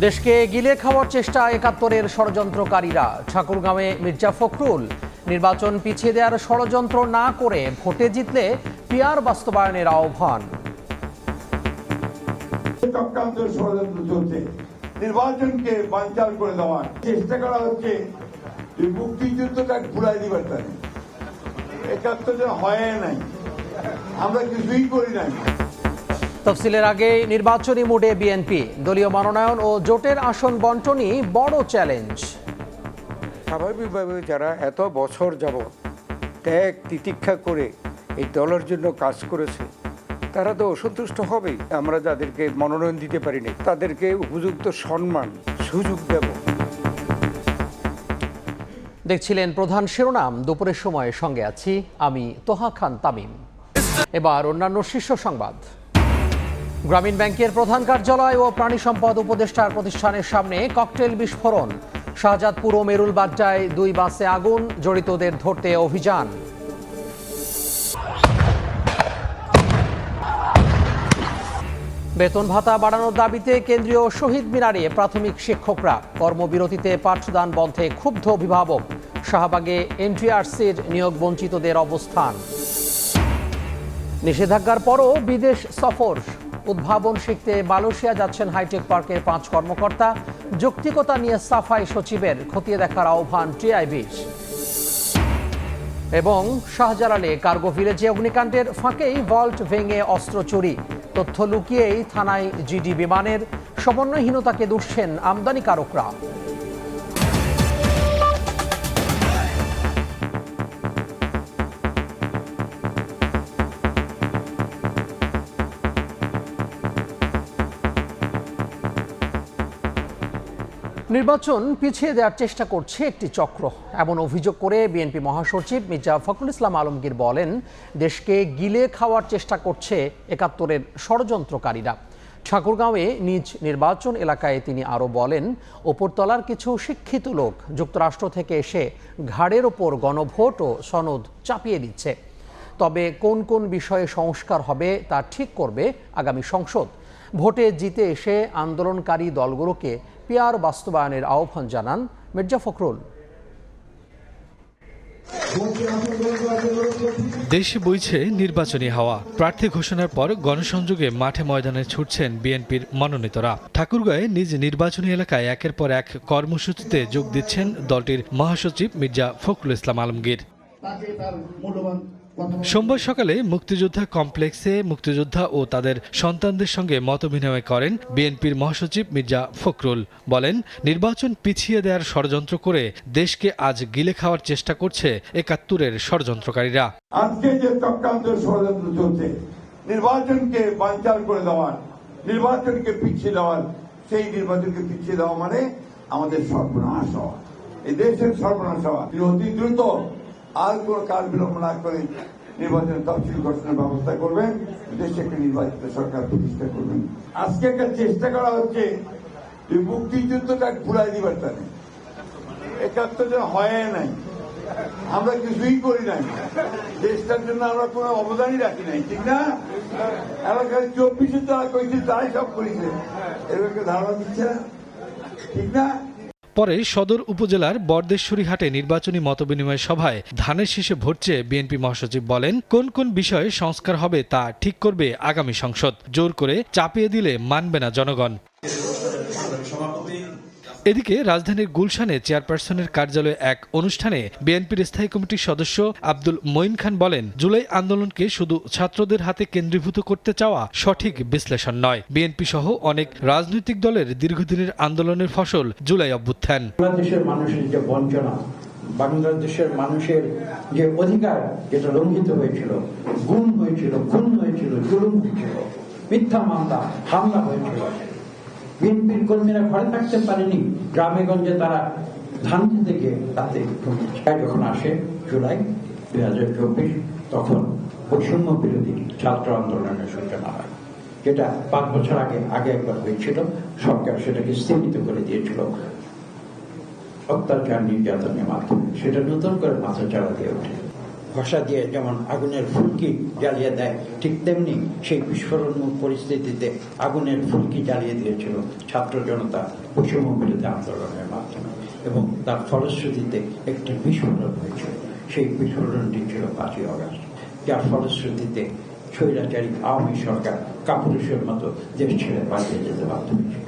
দেশকে গিলে খাওয়ার চেষ্টা একাত্তরের ষড়যন্ত্রকারীরা। ঠাকুরগাঁওয়ে মির্জা ফখরুল নির্বাচন পিছিয়ে দেওয়ার ষড়যন্ত্র না করে ভোটে জিতলে পিআর বাস্তবায়নের আহ্বান। ষড়যন্ত্র চলছে, নির্বাচনকে বানচাল করে দেওয়ার চেষ্টা করা হচ্ছে। মুক্তিযুদ্ধটা ঘুরাই দিবার তাই ৭১ হয় নাই, আমরা কিছুই করি নাই। তফসিলের আগে নির্বাচনী মুডে বিএনপি। দলীয় মনোনয়ন ও জোটের আসন বণ্টনই বড় চ্যালেঞ্জ। স্বাভাবিকভাবে যারা এত বছর যাবৎ ত্যাগ তিতিক্ষা করে এই দলের জন্য কাজ করেছে তারা তো অসন্তুষ্ট হবেই। আমরা যাদেরকে মনোনয়ন দিতে পারিনি তাদেরকে উপযুক্ত সম্মান সুযোগ দেব। দেখছিলেন প্রধান শিরোনাম। দুপুরের সময় সঙ্গে আছি আমি তোহা খান তামিম। এবার অন্যান্য শীর্ষ সংবাদ। গ্রামীণ ব্যাংকের প্রধান কার্যালয় ও প্রাণী সম্পদ উপদেষ্টার প্রতিষ্ঠানের সামনে ককটেল বিস্ফোরণ। শাহজাদপুর ও মেরুল বাড্ডায় 2 বাসে আগুন, জড়িতদের ধরতে অভিযান। বেতন ভাতা বাড়ানোর দাবিতে কেন্দ্রীয় শহীদ মিনারে প্রাথমিক শিক্ষকরা। কর্মবিরতিতে পাঠদান বন্ধে ক্ষুব্ধ অভিভাবক। শাহবাগে এনটিআরসির নিয়োগ বঞ্চিতদের অবস্থান। নিষেধাজ্ঞার পরও বিদেশ সফর। উদ্ভাবন শিখতে মালয়েশিয়া যাচ্ছেন হাইটেক পার্কের 5 কর্মকর্তা। যৌক্তিকতা নিয়ে সাফাই সচিবের খতিয়ে দেখার আহ্বান টিআইবির। এবং শাহজালালে কার্গো ভিলেজে অগ্নিকাণ্ডের ফাঁকেই ভল্ট ভেঙে অস্ত্র চুরি। তথ্য লুকিয়েই থানায় জিডি বিমানের। সমন্বয়হীনতাকে দুষছেন আমদানিকারকরা। নির্বাচন পিছিয়ে দেওয়ার চেষ্টা করছে একটি চক্র, এমন অভিযোগ করে বিএনপি মহাসচিব মির্জা ফখরুল ইসলাম আলমগীর বলেন, দেশকে গিলে খাওয়ার চেষ্টা করছে একাত্তরের ষড়যন্ত্রকারীরা। ঠাকুরগাঁওয়ে নিজ নির্বাচন এলাকায় তিনি আরও বলেন, ওপরতলার কিছু শিক্ষিত লোক যুক্তরাষ্ট্র থেকে এসে ঘাড়ের ওপর গণভোট ও সনদ চাপিয়ে দিচ্ছে। তবে কোন কোন বিষয়ে সংস্কার হবে তা ঠিক করবে আগামী সংসদ। ভোটে জিতে এসে আন্দোলনকারী দলগুলোকে পিআর বাস্তবায়নের আহ্বান জানান মির্জা ফখরুল। দেশে বইছে নির্বাচনী হাওয়া। প্রার্থী ঘোষণার পর গণসংযোগে মাঠে ময়দানে ছুটছেন বিএনপির মনোনীতরা। ঠাকুরগাঁয়ে নিজ নির্বাচনী এলাকায় একের পর এক কর্মসূচিতে যোগ দিচ্ছেন দলটির মহাসচিব মির্জা ফখরুল ইসলাম আলমগীর। সোমবার সকালে মুক্তিযোদ্ধা কমপ্লেক্সে মুক্তিযোদ্ধা ও তাদের সন্তানদের সঙ্গে মতবিনিময় করেন বিএনপির মহাসচিব মির্জা ফখরুল। বলেন, নির্বাচন পিছিয়ে দেওয়ার ষড়যন্ত্র করে দেশকে আজ গিলে খাওয়ার চেষ্টা করছে একাত্তরের ষড়যন্ত্রকারীরা। আজকে যে চক্রান্ত ষড়যন্ত্র চলছে, নির্বাচনকে বানচাল করে দেওয়ার, নির্বাচনকে পিছিয়ে দেওয়ার, সেই নির্বাচনকে পিছিয়ে দেওয়া মানে আমাদের সর্বনাশ হওয়া, এই দেশের সর্বনাশ হওয়া। অতি দ্রুত আর কোন কাল বিলম্ব না করে নির্বাচনের তফসিল ঘোষণার ব্যবস্থা করবেন, দেশে একটা নির্বাচিত সরকার প্রতিষ্ঠা করবেন। আজকে একটা চেষ্টা করা হচ্ছে মুক্তিযুদ্ধটা ঘুরাই দিবার তাই ৭১ হয় নাই, আমরা কিছুই করি নাই, দেশটার জন্য আমরা কোনো অবদানই রাখি নাই, ঠিক না? এলাকায় 24-এ যারা করেছে তারাই সব করেছে, এদেরকে ধারণা দিচ্ছে না, ঠিক না? পরে সদর উপজেলার বরদেশ্বরী হাটে নির্বাচনী মতবিনিময় সভায় ধানের শীষে ভোট চেয়ে বিএনপি মহাসচিব বলেন, কোন কোন বিষয়ে সংস্কার হবে তা ঠিক করবে আগামী সংসদ। জোর করে চাপিয়ে দিলে মানবে না জনগণ। এদিকে রাজধানীর গুলশানে চেয়ারপারসনের কার্যালয়ে এক অনুষ্ঠানে বিএনপির স্থায়ী কমিটির সদস্য আব্দুল মঈন খান বলেন, জুলাই আন্দোলনকে শুধু ছাত্রদের হাতে কেন্দ্রীভূত করতে চাওয়া সঠিক বিশ্লেষণ নয়। বিএনপি সহ অনেক রাজনৈতিক দলের দীর্ঘদিনের আন্দোলনের ফসল জুলাই অভ্যুত্থান। বাংলাদেশের মানুষের যে বঞ্চনা, বাংলাদেশের মানুষের যে অধিকার যেটা লঙ্ঘিত হয়েছিল, গুম হয়েছিল, খুন হয়েছিল, জুলুম হয়েছিল, মিথ্যা মামলা হামলা হয়েছিল, বিএনপির কর্মীরা ঘরে থাকতে পারেনি, গ্রামে গঞ্জে তারা ধান খেতে গিয়ে তাতে যখন আসে জুলাই 2024, তখন বৈষম্য বিরোধী ছাত্র আন্দোলনের সূচনা হয়, যেটা 5 বছর আগে একবার হয়েছিল। সরকার সেটাকে স্থগিত করে দিয়েছিল অত্যাচার নির্যাতনের মাধ্যমে, সেটা নতুন করে মাথা চাড়া দিয়ে ওঠে। ঘষা দিয়ে যেমন আগুনের ফুলকি জ্বালিয়ে দেয়, ঠিক তেমনি সেই বিস্ফোরণ পরিস্থিতিতে আগুনের ফুলকি জ্বালিয়ে দিয়েছিল ছাত্র জনতা বৈষম্য বিরোধী আন্দোলনের মাধ্যমে, এবং তার ফলশ্রুতিতে একটি বিস্ফোরণ হয়েছিল। সেই বিস্ফোরণটি ছিল 5ই আগস্ট, যার ফলশ্রুতিতে স্বৈরাচারী আওয়ামী সরকার কাপুরুষের মতো দেশ ছেড়ে পালিয়ে যেতে বাধ্য হয়েছিল।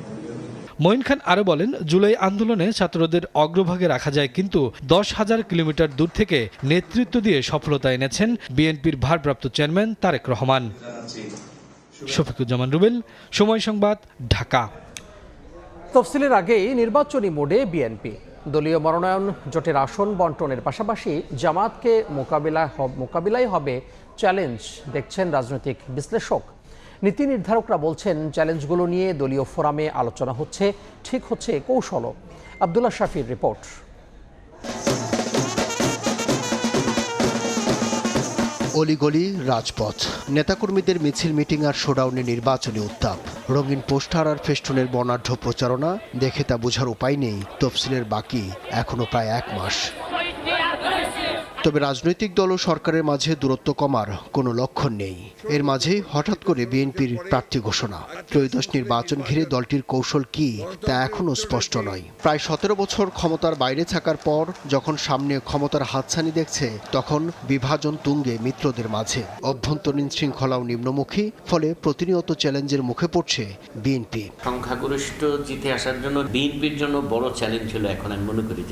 মঈন খান আরো বলেন, জুলাই আন্দোলনে ছাত্রদের অগ্রভাগে রাখা যায়, কিন্তু 10,000 কিলোমিটার দূর থেকে নেতৃত্ব দিয়ে সফলতা এনেছেন বিএনপির ভারপ্রাপ্ত চেয়ারম্যান তারেক রহমান। শফিকুজ্জামান রুবেল, সময় সংবাদ, ঢাকা। তফসিলের আগেই নির্বাচনী মোডে বিএনপি। দলীয় মনোনয়ন জোটের আসন বন্টনের পাশাপাশি জামাতকে মোকাবিলায় হবে চ্যালেঞ্জ, দেখছেন রাজনৈতিক বিশ্লেষক। নীতি নির্ধারকরা বলছেন, চ্যালেঞ্জগুলো নিয়ে দলীয় ফোরামে আলোচনা হচ্ছে, ঠিক হচ্ছে কৌশলও। আব্দুল্লাহ শাফির রিপোর্ট। অলিগলি, রাজপথ, নেতাকর্মীদের মিছিল, মিটিং আর শোডাউনে নির্বাচনী উত্তাপ। রঙিন পোস্টার আর ফেস্টুনের বর্ণাঢ্য প্রচারণা দেখে তা বোঝার উপায় নেই তফসিলের বাকি এখনো প্রায় 1 মাস। তবে রাজনৈতিক দল ও সরকারের মাঝে দূরত্ব কমার কোনো লক্ষণ নেই। এর মাঝেই হঠাৎ করে বিএনপির প্রার্থী ঘোষণা। ত্রয়োদশ নির্বাচন ঘিরে দলটির কৌশল কি তা এখনও স্পষ্ট নয়। প্রায় 17 বছর ক্ষমতার বাইরে থাকার পর যখন সামনে ক্ষমতার হাতছানি দেখছে, তখন বিভাজন তুঙ্গে মিত্রদের মাঝে। অভ্যন্তরীণ শৃঙ্খলাও নিম্নমুখী, ফলে প্রতিনিয়ত চ্যালেঞ্জের মুখে পড়ছে বিএনপি। সংখ্যাগরিষ্ঠ জিতে আসার জন্য বিএনপির জন্য বড় চ্যালেঞ্জ হলো এখন আমি মনে করি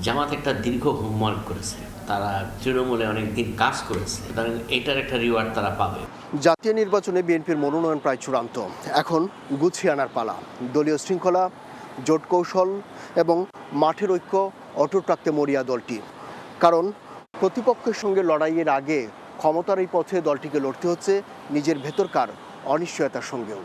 জামাত একটা দীর্ঘ হোমওয়ার্ক করেছে, তারা তৃণমূলে অনেক দিন কাজ করেছে, সুতরাং এটার একটা রিওয়ার্ড তারা পাবে। জাতীয় নির্বাচনে বিএনপির মনোনয়ন প্রায় চূড়ান্ত, এখন গুছিয়ে আনার পালা। দলীয় শৃঙ্খলা, জোট কৌশল এবং মাঠের ঐক্য অটুট রাখতে মরিয়া দলটি। কারণ প্রতিপক্ষের সঙ্গে লড়াইয়ের আগে ক্ষমতার এই পথে দলটিকে লড়তে হচ্ছে নিজের ভেতরকার অনিশ্চয়তার সঙ্গেও।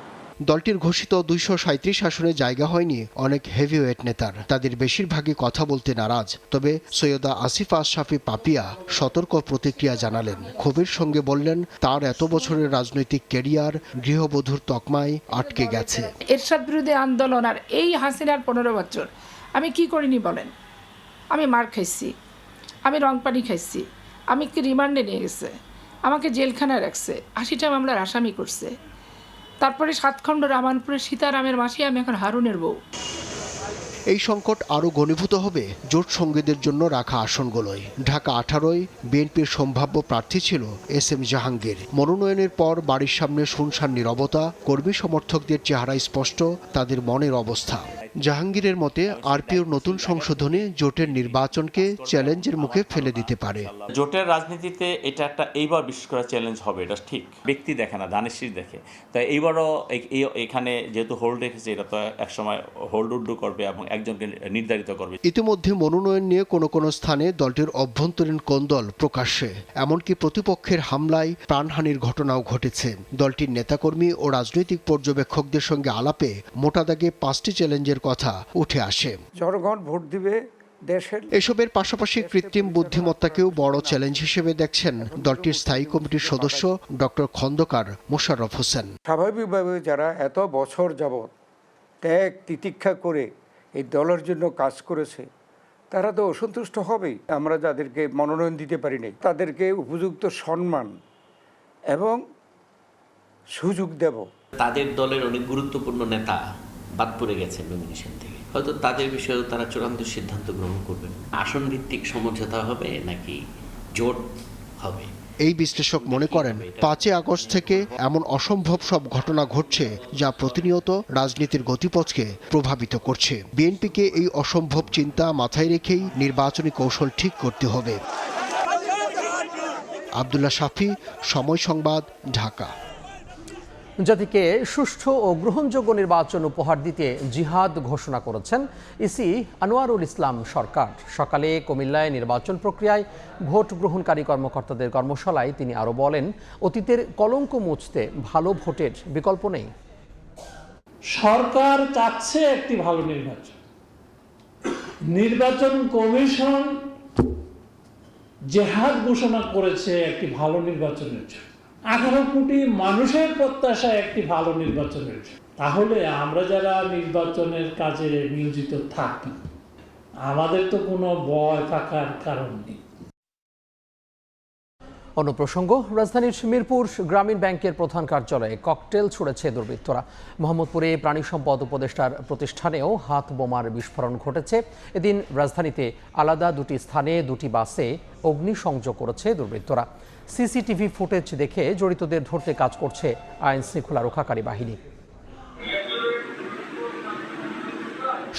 দলটির ঘোষিত 237 আসনে জায়গা হয়নি অনেক হেভিওয়েট নেতার। তাদের বেশিরভাগই কথা বলতে নারাজ। তবে সৈয়দা আসিফা আশরাফি পাপিয়া সতর্ক প্রতিক্রিয়া জানালেন। ক্ষোভের সঙ্গে বললেন, তার এত বছরের রাজনৈতিক ক্যারিয়ার গৃহবধূর তকমায় আটকে গেছে। এরশাদ বিরোধী আন্দোলন আর এই হাসিনার 15 বছর আমি কি করিনি বলেন? আমি মার খাইছি, আমি রং পানি খাইছি, আমি কি রিমান্ডে নিয়ে গেছে, আমাকে জেলখানায় রাখছে, 80টা মামলার আসামি করছে। তারপরে 7 খণ্ড রামানপুরের সীতারামের মাসি, আমি এখন হারুনের বউ। এই সংকট আরও ঘনীভূত হবে জোট সঙ্গীদের জন্য রাখা আসনগুলোয়। ঢাকা 18-য় বিএনপির সম্ভাব্য প্রার্থী ছিল SM জাহাঙ্গীর। মনোনয়নের পর বাড়ির সামনে শুনশান নীরবতা, কর্মী সমর্থকদের চেহারা স্পষ্ট তাদের মনের অবস্থা। জাহাঙ্গীরের মতে, আরপিওর নতুন সংশোধনী জোটের নির্বাচনকে চ্যালেঞ্জের মুখে ফেলে দিতে পারে। জোটের রাজনীতিতে এটা একটা এইবার বিশেষ করে চ্যালেঞ্জ হবে, এটা ঠিক। ব্যক্তি দেখে না, দানেশির দেখে। তাই এইবারও এখানে যেহেতু হোল্ড রেখেছে, এটা তো একসময় হোল্ড উড্ডু করবে এবং একজনকে নির্ধারিত করবে। ইতিমধ্যে মনোনয়ন নিয়ে কোনো স্থানে দলটির অভ্যন্তরীণ কোন্দল প্রকাশ্যে, এমনকি প্রতিপক্ষের হামলায় প্রাণহানির ঘটনাও ঘটেছে। দলটির নেতাকর্মী ও রাজনৈতিক পর্যবেক্ষকদের সঙ্গে আলাপে মোটা দাগে 5টি চ্যালেঞ্জের কথা উঠে আসে। জনগণ ভোট দিবে দেশের। এসবের পাশাপাশি কৃত্রিম বুদ্ধিমত্তাকেও বড় চ্যালেঞ্জ হিসেবে দেখছেন দলটির স্থায়ী কমিটির সদস্য ডক্টর খন্দকার মোশাররফ হোসেন। স্বাভাবিকভাবে যারা এত বছর যাবৎ ত্যাগ তিতিক্ষা করে এই দলের জন্য কাজ করেছে, তারা তো অসন্তুষ্ট হবেই। আমরা যাদেরকে মনোনয়ন দিতে পারি নাই, তাদেরকে উপযুক্ত সম্মান এবং সুযোগ দেব। তাদের দলের অনেক গুরুত্বপূর্ণ নেতা বাদ পড়ে গেছে নমিনেশন থেকে, হয়তো তাদের বিষয়েও তারা চূড়ান্ত সিদ্ধান্ত গ্রহণ করবেন। আসন ভিত্তিক সমঝোতা হবে নাকি জোট হবে? এই বিশ্লেষক মনে করেন, 5 আগস্ট থেকে এমন অসম্ভব সব ঘটনা ঘটছে যা প্রতিনিয়ত রাজনীতির গতিপথকে প্রভাবিত করছে। বিএনপিকে এই অসম্ভব চিন্তা মাথায় রেখেই নির্বাচনী কৌশল ঠিক করতে হবে। আব্দুল্লাহ শাফি, সময় সংবাদ, ঢাকা। জাতিকে সুষ্ঠু ও গ্রহণযোগ্য নির্বাচন উপহার দিতে জিহাদ ঘোষণা করেছেন ইসি আনোয়ারুল ইসলাম সরকার। সকালে কুমিল্লায় নির্বাচন প্রক্রিয়ায় ভোট গ্রহণকারী কর্মকর্তাদের কর্মশালায় তিনি আরও বলেন, অতীতের কলঙ্ক মুছতে ভালো ভোটের বিকল্প নেই। সরকার চাচ্ছে একটি ভালো নির্বাচন। নির্বাচন কমিশন জিহাদ ঘোষণা করেছে একটি ভালো নির্বাচনের জন্য। 18 কোটি মানুষের প্রত্যাশা একটি ভালো নির্বাচনের জন্য। তাহলে আমরা যারা নির্বাচনের কাজে নিয়োজিত থাকি, আমাদের তো কোনো ভয় থাকার কারণ নেই। অন্য প্রসঙ্গ, রাজধানীর মিরপুর গ্রামীণ ব্যাংকের প্রধান কার্যালয়ে ককটেল ছুড়েছে দুর্বৃত্তরা। মোহাম্মদপুরে প্রাণী সম্পদ উপদেষ্টার প্রতিষ্ঠানেও হাত বোমার বিস্ফোরণ ঘটেছে। এদিন রাজধানীতে আলাদা দুটি স্থানে দুটি বাসে অগ্নিসংযোগ করেছে দুর্বৃত্তরা। সিসিটিভি ফুটেজ দেখে জড়িতদের ধরতে কাজ করছে আইন শৃঙ্খলা রক্ষাকারী বাহিনী।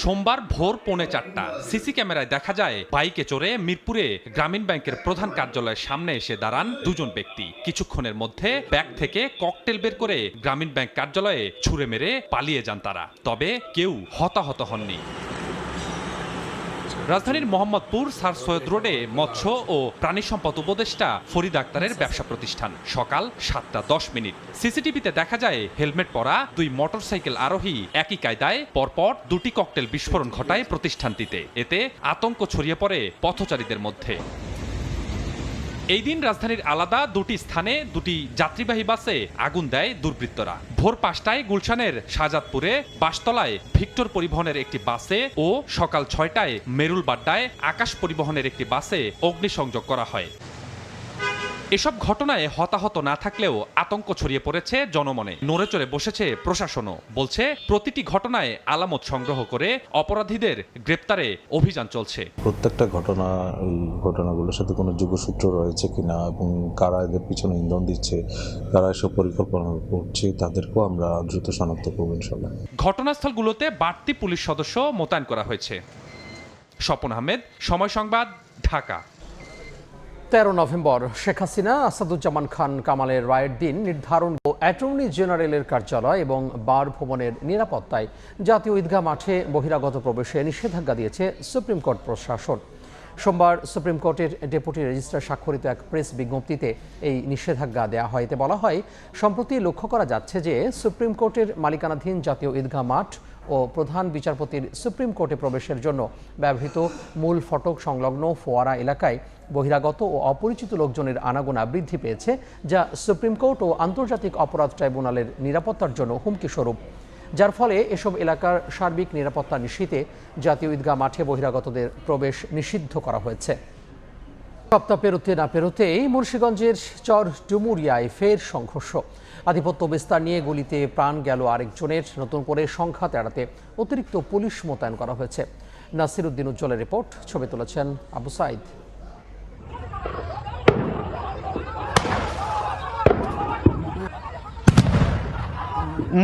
সোমবার ভোর 4:45 সিসি ক্যামেরায় দেখা যায় বাইকে চড়ে মিরপুরে গ্রামীণ ব্যাংকের প্রধান কার্যালয়ের সামনে এসে দাঁড়ান দুজন ব্যক্তি। কিছুক্ষণের মধ্যে ব্যাগ থেকে ককটেল বের করে গ্রামীণ ব্যাংক কার্যালয়ে ছুড়ে মেরে পালিয়ে যান তারা। তবে কেউ হতাহত হননি। রাজধানীর মোহাম্মদপুর স্যার সৈয়দ রোডে মৎস্য ও প্রাণী সম্পদ উপদেষ্টা ফরিদ আক্তারের ব্যবসা প্রতিষ্ঠান। সকাল 7:10। সিসিটিভিতে দেখা যায় হেলমেট পরা দুই মোটরসাইকেল আরোহী একই কায়দায় পরপর দুটি ককটেল বিস্ফোরণ ঘটায় প্রতিষ্ঠানটিতে। এতে আতঙ্ক ছড়িয়ে পড়ে পথচারীদের মধ্যে। এই দিন রাজধানীর আলাদা দুটি স্থানে দুটি যাত্রীবাহী বাসে আগুন দেয় দুর্বৃত্তরা। ভোর 5টায় গুলশানের শাহজাদপুরে বাসতলায় ভিক্টর পরিবহনের একটি বাসে ও সকাল 6টায় মেরুলবাড্ডায় আকাশ পরিবহনের একটি বাসে অগ্নিসংযোগ করা হয়। এসব ঘটনায় হতাহত না থাকলেও আতঙ্ক ছড়িয়ে পড়েছে জনমনে। নড়েচড়ে বসেছে প্রশাসনও। বলছে প্রতিটি ঘটনায় আলামত সংগ্রহ করে অপরাধীদের গ্রেপ্তারে অভিযান চলছে। প্রত্যেকটা ঘটনা, এই ঘটনাগুলোর সাথে কোনো যোগসূত্র রয়েছে কিনা এবং কারা এদের পিছনে ইন্ধন দিচ্ছে, কারা এসব পরিকল্পনা করছে, তাদেরকেও আমরা দ্রুত শনাক্ত করব ইনশাআল্লাহ। ঘটনাস্থলগুলোতে বাড়তি পুলিশ সদস্য মোতায়েন করা হয়েছে। স্বপন আহমেদ, সময় সংবাদ, ঢাকা। 13 নভেম্বর শেখ হাসিনা, আসাদুজ্জামান খান কামালের রায়ের দিন নির্ধারণ ও অ্যাটর্নি জেনারেলের কার্যালয় এবং বার ভবনের নিরাপত্তায় জাতীয় ঈদগাহ মাঠে বহিরাগত প্রবেশে নিষেধাজ্ঞা দিয়েছে সুপ্রিম কোর্ট প্রশাসন। সোমবার সুপ্রিম কোর্টের ডেপুটি রেজিস্ট্রার স্বাক্ষরিত এক প্রেস বিজ্ঞপ্তিতে এই নিষেধাজ্ঞা দেওয়া হয়। এতে বলা হয়, সম্প্রতি লক্ষ্য করা যাচ্ছে যে সুপ্রিম কোর্টের মালিকানাধীন জাতীয় ঈদগাহ মাঠ ও প্রধান বিচারপতির সুপ্রিম কোর্টে প্রবেশের জন্য ব্যবহৃত মূল ফটক সংলগ্ন ফোয়ারা এলাকায় বহিরাগত ও অপরিচিত লোকজনের আনাগোনা বৃদ্ধি পেয়েছে, যা সুপ্রিম কোর্ট ও আন্তর্জাতিক অপরাধ ট্রাইব্যুনালের নিরাপত্তার জন্য হুমকি স্বরূপ। যার ফলে এসব এলাকার সার্বিক নিরাপত্তা নিশ্চিতে জাতীয় ঈদগাহ মাঠে বহিরাগতদের প্রবেশ নিষিদ্ধ করা হয়েছে। সপ্তাহ পেরোতে না পেরোতেই মুন্সিগঞ্জের চর ডুমুরিয়ায় ফের সংঘর্ষ। আধিপত্য বিস্তার নিয়ে গুলিতে প্রাণ গেল আরেকজনের। নতুন করে সংঘাত এড়াতে অতিরিক্ত পুলিশ মোতায়েন করা হয়েছে। নাসির উদ্দিন উজ্জ্বলের রিপোর্ট, ছবি তুলেছেন আবু সাইদ।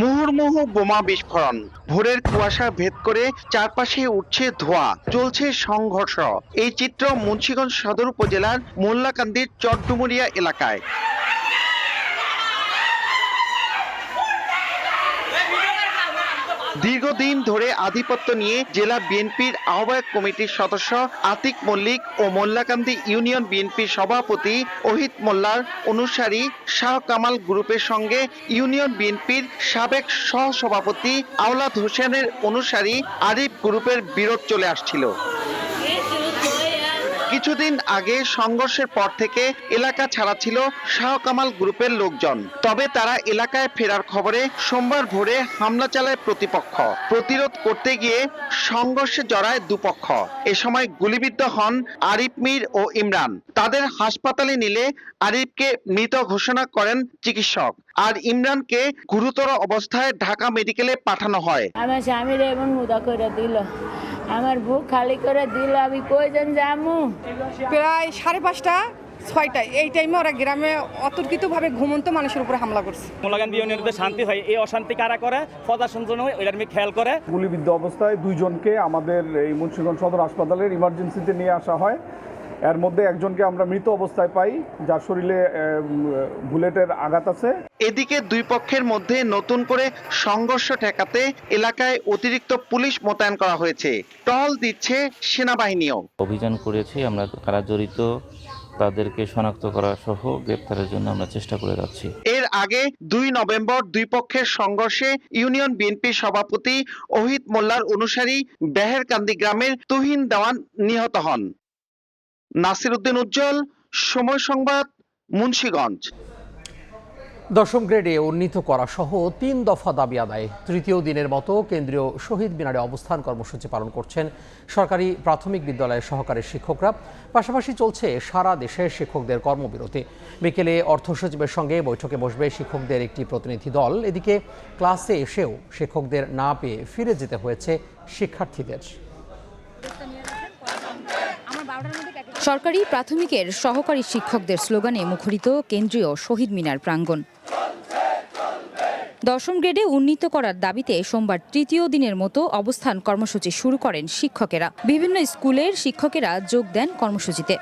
মুহুর্মুহু বোমা বিস্ফোরণ, ভোরের কুয়াশা ভেদ করে চারপাশে উঠছে ধোঁয়া, চলছে সংঘর্ষ। এই চিত্র মুন্সিগঞ্জ সদর উপজেলার মোল্লাকান্দির চরডুমুরিয়া এলাকায়। দীর্ঘদিন ধরে আধিপত্য নিয়ে জেলা বিএনপির আহ্বায়ক কমিটির সদস্য আতিক মল্লিক ও মোল্লাকান্দি ইউনিয়ন বিএনপির সভাপতি ওহিদ মোল্লার অনুসারী শাহ কামাল গ্রুপের সঙ্গে ইউনিয়ন বিএনপির সাবেক সহসভাপতি আওলাদ হোসেনের অনুসারী আরিফ গ্রুপের বিরোধ চলে আসছিল। কিছুদিন আগে সংঘর্ষের পর থেকে এলাকা ছাড়া ছিল শাহ কামাল গ্রুপের লোকজন। তবে তারা এলাকায় ফেরার খবরে সোমবার ভোরে হামলা চালায় প্রতিপক্ষ। প্রতিরোধ করতে গিয়ে সংঘর্ষে জড়ায় দুপক্ষ। এ সময় গুলিবিদ্ধ হন আরিফ মির ও ইমরান। তাদের হাসপাতালে নিলে আরিফকে মৃত ঘোষণা করেন চিকিৎসক, আর ইমরানকে গুরুতর অবস্থায় ঢাকা মেডিকেলে পাঠানো হয়। আমার স্বামীর এমন মুদা করে দিল, আমার বুক খালি করে দিল, আমি কইজন যামু। প্রায় 5:30-6টা এই টাইমে ওরা গ্রামে অতর্কিতভাবে ঘুমন্ত মানুষের উপরে হামলা করছে। মোল্লাকান্দি ইউনিয়নে শান্তি হয়, এই অশান্তি কারা করে, প্রশাসন হয়, ওইটার খেয়াল করে। গুলিবিদ্ধ অবস্থায় দুইজনকে আমাদের এই মুন্সিগঞ্জ সদর হাসপাতালের ইমার্জেন্সিতে নিয়ে আসা হয়। এর মধ্যে একজনকে আমরা মৃত অবস্থায় পাই, যার শরীরে বুলেটের আঘাত আছে। এদিকে দুই পক্ষের মধ্যে নতুন করে সংঘর্ষ ঠেকাতে এলাকায় অতিরিক্ত পুলিশ মোতায়েন করা হয়েছে। টহল দিচ্ছে সেনাবাহিনীও। অভিযান করেছি আমরা, কারা জড়িত তাদেরকে শনাক্ত করা সহ গ্রেপ্তারের জন্য আমরা চেষ্টা করে যাচ্ছি। এর আগে 2 নভেম্বর দুই পক্ষের সংঘর্ষে ইউনিয়ন বিএনপির সভাপতি ওহিদ মোল্লার অনুসারী বেহেরকান্দি গ্রামের তুহিন দেওয়ান নিহত হন। নাসির উদ্দিন উজ্জ্বল, সময় সংবাদ, মুন্সিগঞ্জ। দশম গ্রেডে উন্নীত করা সহ ৩ দফা দাবি আদায় তৃতীয় দিনের মতো কেন্দ্রীয় শহীদ মিনারে অবস্থান কর্মসূচি পালন করছেন সরকারি প্রাথমিক বিদ্যালয়ের সহকারী শিক্ষকরা। পাশাপাশি চলছে সারা দেশে শিক্ষকদের কর্মবিরতি। বিকেলে অর্থ সচিবের সঙ্গে বৈঠকে বসবে শিক্ষকদের একটি প্রতিনিধি দল। এদিকে ক্লাসে এসেও শিক্ষকদের না পেয়ে ফিরে যেতে হয়েছে শিক্ষার্থীদের। সরকারি প্রাথমিকের সহকারী শিক্ষকদের স্লোগানে মুখরিত কেন্দ্রীয় শহীদ মিনার প্রাঙ্গণ। দশম গ্রেডে উন্নীত করার দাবিতে সোমবার তৃতীয় দিনের মতো অবস্থান কর্মসূচি শুরু করেন শিক্ষকেরা। বিভিন্ন স্কুলের শিক্ষকেরা যোগ দেন কর্মসূচিতে।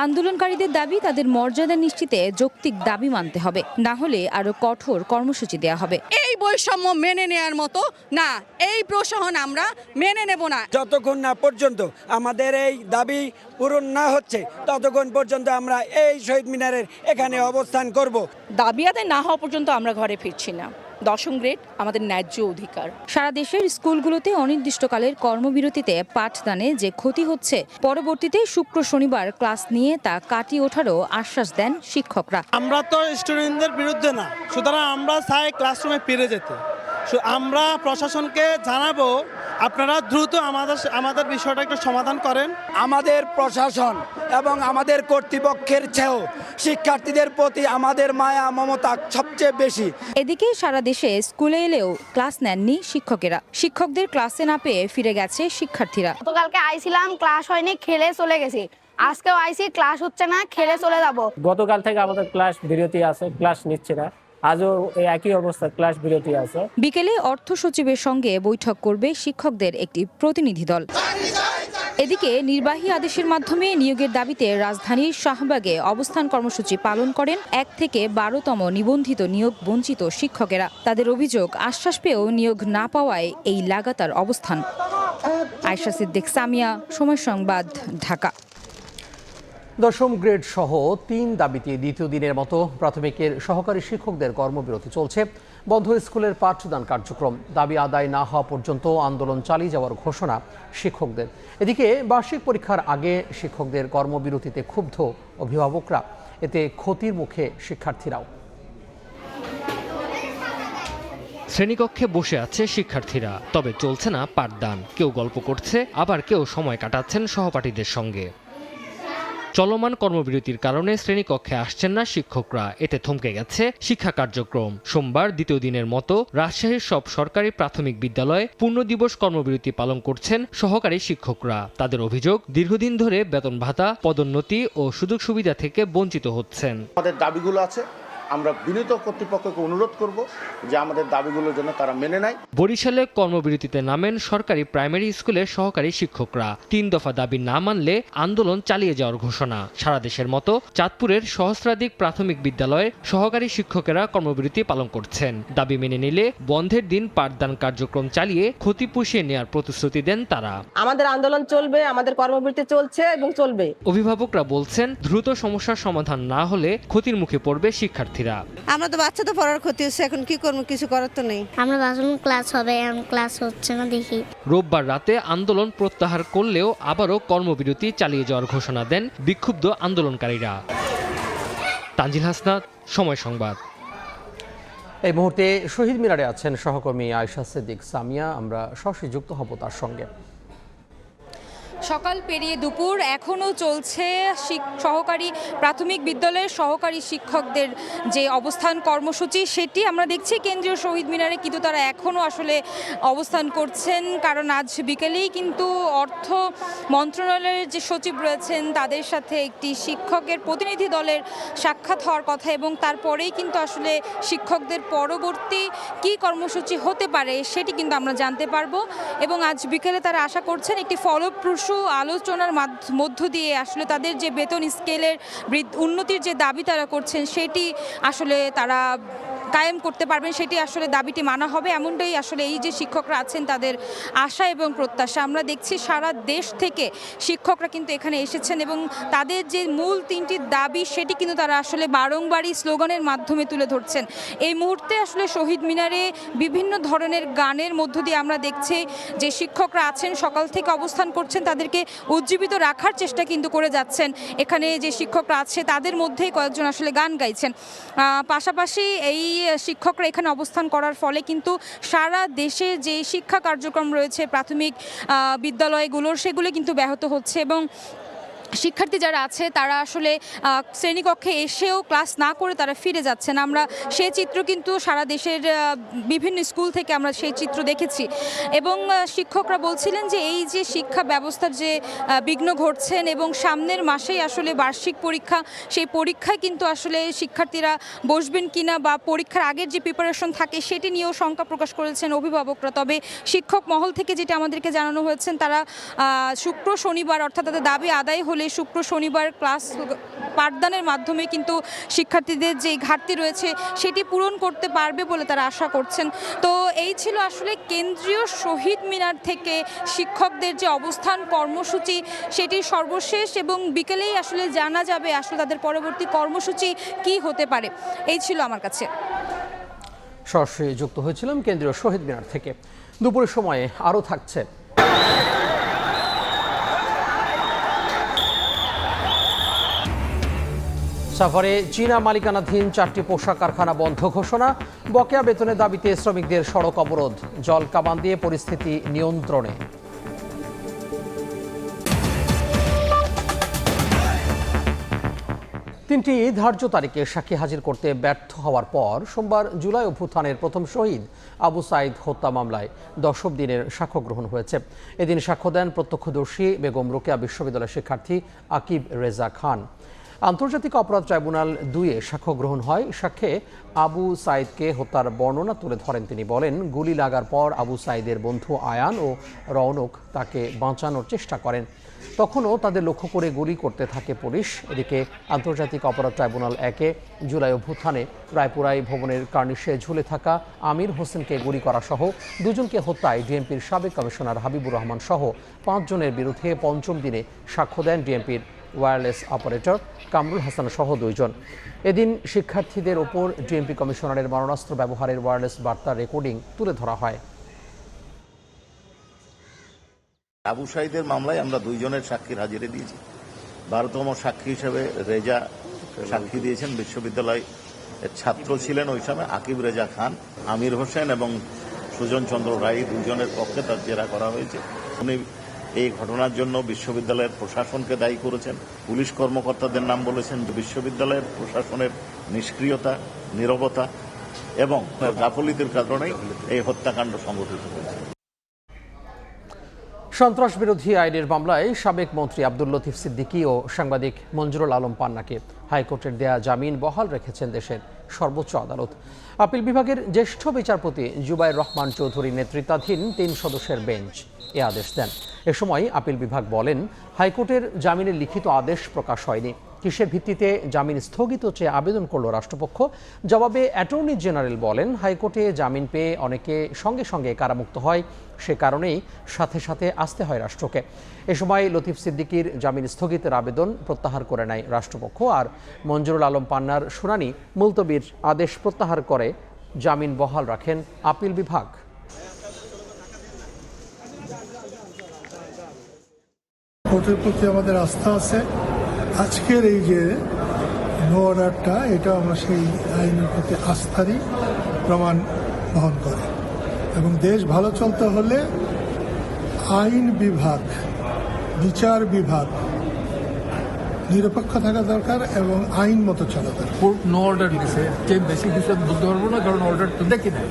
আন্দোলনকারীদের দাবি, তাদের মর্যাদা নিশ্চিতে যৌক্তিক দাবি মানতে হবে, না হলে আরো কঠোর কর্মসূচি দেওয়া হবে। এই বৈষম্য মেনে নেওয়ার মতো না, এই প্রশাসন আমরা মেনে নেব না। যতক্ষণ না পর্যন্ত আমাদের এই দাবি পূরণ না হচ্ছে ততক্ষণ পর্যন্ত আমরা এই শহীদ মিনারের এখানে অবস্থান করব। দাবি আদায় না হওয়া পর্যন্ত আমরা ঘরে ফিরছি না। দশম গ্রেড আমাদের ন্যায্য অধিকার। সারা দেশের স্কুলগুলোতে অনির্দিষ্টকালের কর্মবিরতিতে পাঠদানে যে ক্ষতি হচ্ছে, পরবর্তীতে শুক্র শনিবার ক্লাস নিয়ে তা কাটিয়ে ওঠারও আশ্বাস দেন শিক্ষকরা। আমরা তো স্টুডেন্টদের বিরুদ্ধে না, সুতরাং আমরা চাই ক্লাসরুমে ফিরে যেতে। আমরা প্রশাসনকে জানাবো আপনারা দ্রুত আমাদের বিষয়টা একটু সমাধান করেন। আমাদের প্রশাসন এবং আমাদের কর্তৃপক্ষের চেয়েও শিক্ষার্থীদের প্রতি আমাদের মায়া মমতা সবচেয়ে বেশি। এদিকে সারা দেশে স্কুলে এলেও ক্লাস নেননি শিক্ষকেরা। শিক্ষকদের ক্লাসে না পেয়ে ফিরে গেছে শিক্ষার্থীরা। গতকালকে আইছিলাম, ক্লাস হয়নি, খেলে চলে গেছি। আজকেও আইছি, ক্লাস হচ্ছে না, খেলে চলে যাব। গতকাল থেকে আমাদের ক্লাস বিরতি আছে, ক্লাস নিচ্ছে না। আজও এই একই অবস্থা, ক্লাস বিরতি আছে। বিকেলে অর্থ সচিবের সঙ্গে বৈঠক করবে শিক্ষকদের একটি প্রতিনিধি দল। এদিকে নির্বাহী আদেশের মাধ্যমে নিয়োগের দাবিতে রাজধানীর শাহবাগে অবস্থান কর্মসূচি পালন করেন ১ থেকে ১২তম নিবন্ধিত নিয়োগ বঞ্চিত শিক্ষকেরা। তাদের অভিযোগ, আশ্বাস পেয়েও নিয়োগ না পাওয়ায় এই লাগাতার অবস্থান। আয়েশা সিদ্দিক, সামিয়া, সময় সংবাদ, ঢাকা। দশম গ্রেড সহ ৩ দাবিতে দ্বিতীয় দিনের মতো প্রাথমিকের সহকারী শিক্ষকদের কর্মবিরতি চলছে। বন্ধ স্কুলের পাঠদান কার্যক্রম। দাবি আদায় না হওয়া পর্যন্ত আন্দোলন চালিয়ে যাওয়ার ঘোষণা শিক্ষকদের। এদিকে বার্ষিক পরীক্ষার আগে শিক্ষকদের কর্মবিরতিতে ক্ষুব্ধ অভিভাবকরা। এতে ক্ষতির মুখে শিক্ষার্থীরাও। শ্রেণীকক্ষে বসে আছে শিক্ষার্থীরা, তবে চলছে না পাঠদান। কেউ গল্প করছে, আবার কেউ সময় কাটাচ্ছেন সহপাঠীদের সঙ্গে। চলমান কর্মবিরতির কারণে শ্রেণীকক্ষে আসছেন না শিক্ষকরা। এতে থমকে গেছে শিক্ষা কার্যক্রম। সোমবার দ্বিতীয় দিনের মতো রাজশাহীর সব সরকারি প্রাথমিক বিদ্যালয়ে পূর্ণ দিবস কর্মবিরতি পালন করছেন সহকারী শিক্ষকরা। তাদের অভিযোগ, দীর্ঘদিন ধরে বেতন ভাতা, পদোন্নতি ও সুযোগ সুবিধা থেকে বঞ্চিত হচ্ছেন। আমাদের দাবিগুলো আছে, আমরা বিনীত কর্তৃপক্ষকে অনুরোধ করব যে আমাদের দাবিগুলোর জন্য তারা মেনে নেয়। বরিশালে কর্মবিরতিতে নামেন সরকারি প্রাইমারি স্কুলের সহকারী শিক্ষকরা। ৩ দফা দাবি না মানলে আন্দোলন চালিয়ে যাওয়ার ঘোষণা। সারা দেশের মতো চাঁদপুরের সহস্রাধিক প্রাথমিক বিদ্যালয়ের সহকারী শিক্ষকেরা কর্মবিরতি পালন করছেন। দাবি মেনে নিলে বন্ধের দিন পাঠদান কার্যক্রম চালিয়ে ক্ষতি পুষিয়ে নেওয়ার প্রতিশ্রুতি দেন তারা। আমাদের আন্দোলন চলবে, আমাদের কর্মবিরতি চলছে এবং চলবে। অভিভাবকরা বলছেন, দ্রুত সমস্যার সমাধান না হলে ক্ষতির মুখে পড়বে শিক্ষার্থী। আমরা তো বাচ্চাদের পড়ার ক্ষতি হচ্ছে, এখন কি করবো, কিছু করার তো নেই। আমরা ভাবলাম ক্লাস হবে, এখন ক্লাস হচ্ছে না, দেখি। রোববার রাতে আন্দোলন প্রত্যাহার করলেও আবারও কর্মবিরতি চালিয়ে যাওয়ার ঘোষণা দেন বিক্ষুব্ধ আন্দোলনকারীরা। তানজিল হাসনাত, সময় সংবাদ। এই মুহূর্তে শহীদ মিনারে আছেন সহকর্মী আয়েশা সিদ্দিক, সামিয়া। আমরা সরাসরি যুক্ত হব তার সঙ্গে। সকাল পেরিয়ে দুপুর, এখনও চলছে সহকারী প্রাথমিক বিদ্যালয়ের সহকারী শিক্ষকদের যে অবস্থান কর্মসূচি, সেটি আমরা দেখছি কেন্দ্রীয় শহীদ মিনারে, কিন্তু তারা এখনও আসলে অবস্থান করছেন। কারণ আজ বিকেলেই কিন্তু অর্থ মন্ত্রণালয়ের যে সচিব রয়েছেন তাদের সাথে একটি শিক্ষকের প্রতিনিধি দলের সাক্ষাৎ হওয়ার কথা, এবং তারপরেই কিন্তু আসলে শিক্ষকদের পরবর্তী কী কর্মসূচি হতে পারে সেটি কিন্তু আমরা জানতে পারবো। এবং আজ বিকেলে তারা আশা করছেন একটি ফলপ্রসূ আলোচনার মধ্য দিয়ে আসলে তাদের যে বেতন স্কেলের উন্নতির যে দাবি তারা করছেন সেটি আসলে তারা কায়েম করতে পারবেন, সেটি আসলে দাবিটি মানা হবে, এমনটাই আসলে এই যে শিক্ষকরা আছেন তাদের আশা এবং প্রত্যাশা। আমরা দেখছি সারা দেশ থেকে শিক্ষকরা কিন্তু এখানে এসেছেন এবং তাদের যে মূল 3টি দাবি সেটি কিন্তু তারা আসলে বারংবারই স্লোগানের মাধ্যমে তুলে ধরছেন। এই মুহূর্তে আসলে শহীদ মিনারে বিভিন্ন ধরনের গানের মধ্য দিয়ে আমরা দেখছি যে শিক্ষকরা আছেন সকাল থেকে অবস্থান করছেন, তাদেরকে উজ্জীবিত রাখার চেষ্টা কিন্তু করে যাচ্ছেন। এখানে যে শিক্ষকরা আছে তাদের মধ্যেই কয়েকজন আসলে গান গাইছেন। পাশাপাশি এই শিক্ষকরা এখানে অবস্থান করার ফলে কিন্তু সারা দেশে যে শিক্ষা কার্যক্রম রয়েছে প্রাথমিক বিদ্যালয়গুলোর, সেগুলো কিন্তু ব্যাহত হচ্ছে এবং শিক্ষার্থী যারা আছে তারা আসলে শ্রেণীকক্ষে এসেও ক্লাস না করে তারা ফিরে যাচ্ছেন। আমরা সেই চিত্র কিন্তু সারা দেশের বিভিন্ন স্কুল থেকে আমরা সেই চিত্র দেখেছি এবং শিক্ষকরা বলছিলেন যে এই যে শিক্ষা ব্যবস্থার যে বিঘ্ন ঘটছেন এবং সামনের মাসেই আসলে বার্ষিক পরীক্ষা, সেই পরীক্ষায় কিন্তু আসলে শিক্ষার্থীরা বসবেন কিনা বা পরীক্ষার আগের যে প্রিপারেশন থাকে সেটি নিয়েও শঙ্কা প্রকাশ করেছেন অভিভাবকরা। তবে শিক্ষক মহল থেকে যেটা আমাদেরকে জানানো হয়েছেন, তারা শুক্র শনিবার অর্থাৎ তাদের দাবি আদায় হলে শুক্র শনিবার ক্লাস পাঠদানের মাধ্যমে কিন্তু শিক্ষার্থীদের যে ঘাটতি রয়েছে সেটি পূরণ করতে পারবে বলে তারা আশা করছেন। তো এই ছিল আসলে কেন্দ্রীয় শহীদ মিনার থেকে শিক্ষকদের যে অবস্থান কর্মসূচি, সেটি সর্বশেষ এবং বিকেলেই আসলে জানা যাবে আসলে তাদের পরবর্তী কর্মসূচি কি হতে পারে। এই ছিল আমার কাছে। সরাসরি যুক্ত হয়েছিলাম কেন্দ্রীয় শহীদ মিনার থেকে। দুপুরের সময়ে আরও থাকছে সাভারে চীনা মালিকানাধীন 4টি পোশাক কারখানা বন্ধ ঘোষণা, বকেয়া বেতনের দাবিতে শ্রমিকদের সড়ক অবরোধ, জল কামান দিয়ে পরিস্থিতি নিয়ন্ত্রণে। তিনটি ধার্য তারিখে সাক্ষী হাজির করতে ব্যর্থ হওয়ার পর সোমবার জুলাই অভ্যুত্থানের প্রথম শহীদ আবু সাইদ হত্যা মামলায় 10ম দিনের সাক্ষ্য গ্রহণ হয়েছে। এদিন সাক্ষ্য দেন প্রত্যক্ষদর্শী বেগম রোকেয়া বিশ্ববিদ্যালয়ের শিক্ষার্থী আকিব রেজা খান। আন্তর্জাতিক অপরাধ ট্রাইব্যুনাল 2-এ সাক্ষ্য গ্রহণ হয়। সাক্ষ্যে আবু সাইদকে হত্যার বর্ণনা তুলে ধরেন তিনি। বলেন, গুলি লাগার পর আবু সাইদের বন্ধু আয়ান ও রৌনক তাকে বাঁচানোর চেষ্টা করেন, তখনও তাদের লক্ষ্য করে গুলি করতে থাকে পুলিশ। এদিকে আন্তর্জাতিক অপরাধ ট্রাইব্যুনাল 1-এ জুলাই অভ্যুত্থানে রায়পুরাই ভবনের কার্নিশে ঝুলে থাকা আমির হোসেনকে গুলি করা সহ 2 জনকে হত্যায় ডিএমপির সাবেক কমিশনার হাবিবুর রহমান সহ 5 জনের বিরুদ্ধে 5ম দিনে সাক্ষ্য দেন ডিএমপির ওয়্যারলেস অপারেটর কামরুল হাসান সহ 2 জন। এদিন শিক্ষার্থীদের ওপর ডিএমপি কমিশনারের মারণাস্ত্র ব্যবহারের ওয়্যারলেস বার্তা রেকর্ডিং তুলে ধরা হয়। আবু সাইদের মামলায় আমরা 2 জনের সাক্ষীর হাজিরে দিয়েছি। 12তম সাক্ষী হিসেবে রেজা সাক্ষী দিয়েছেন। বিশ্ববিদ্যালয় ছাত্র ছিলেন ওই সময় আকিব রেজা খান। আমির হোসেন এবং সুজন চন্দ্র রায় 2 জনের পক্ষে তার জেরা করা হয়েছে। উনি এই ঘটনার জন্য বিশ্ববিদ্যালয়ের প্রশাসনকে দায়ী করেছেন, পুলিশ কর্মকর্তাদের নাম বলেছেন। বিশ্ববিদ্যালয়ের প্রশাসনের নিষ্ক্রিয়তা, নীরবতা এবং গাফিলতির কারণেই এই হত্যাকাণ্ড সংঘটিত হয়েছে। সন্ত্রাস বিরোধী আইনের মামলায় সাবেক মন্ত্রী আব্দুল লতিফ সিদ্দিকী ও সাংবাদিক মঞ্জুরুল আলম পান্নাকে হাইকোর্টের দেয়া জামিন বহাল রেখেছেন দেশের সর্বোচ্চ আদালত। আপিল বিভাগের জ্যেষ্ঠ বিচারপতি জুবাইর রহমান চৌধুরী নেতৃত্বাধীন 3 সদস্যের বেঞ্চ এ আদেশ দেন। এ সময় আপিল বিভাগ বলেন, হাইকোর্টের জামিনের লিখিত আদেশ প্রকাশ হয়নি। কিসের ভিত্তিতে জামিন স্থগিত চেয়ে আবেদন করল রাষ্ট্রপক্ষ? জবাবে অ্যাটর্নি জেনারেল বলেন, হাইকোর্টে জামিন পেয়ে অনেকে সঙ্গে সঙ্গে কারামুক্ত হয়, সে কারণেই সাথে সাথে আসতে হয় রাষ্ট্রকে। এ সময় লতিফ সিদ্দিকীর জামিন স্থগিতের আবেদন প্রত্যাহার করে নেয় রাষ্ট্রপক্ষ, আর মঞ্জুরুল আলম পান্নার শুনানি মুলতবির আদেশ প্রত্যাহার করে জামিন বহাল রাখেন আপিল বিভাগ। কোর্টের প্রতি আমাদের আস্থা আছে। আজকের এই যে নো অর্ডারটা, এটা আমরা সেই আইনের প্রতি আস্থারই প্রমাণ বহন করে। এবং দেশ ভালো চলতে হলে আইন বিভাগ, বিচার বিভাগ নিরপেক্ষ থাকা দরকার এবং আইন মতো চলা দরকার। কোর্ট নো অর্ডার দিয়েছে, যে বেশি কিছু বুঝতে পারবো না, কারণ অর্ডার তো দেখি নাই।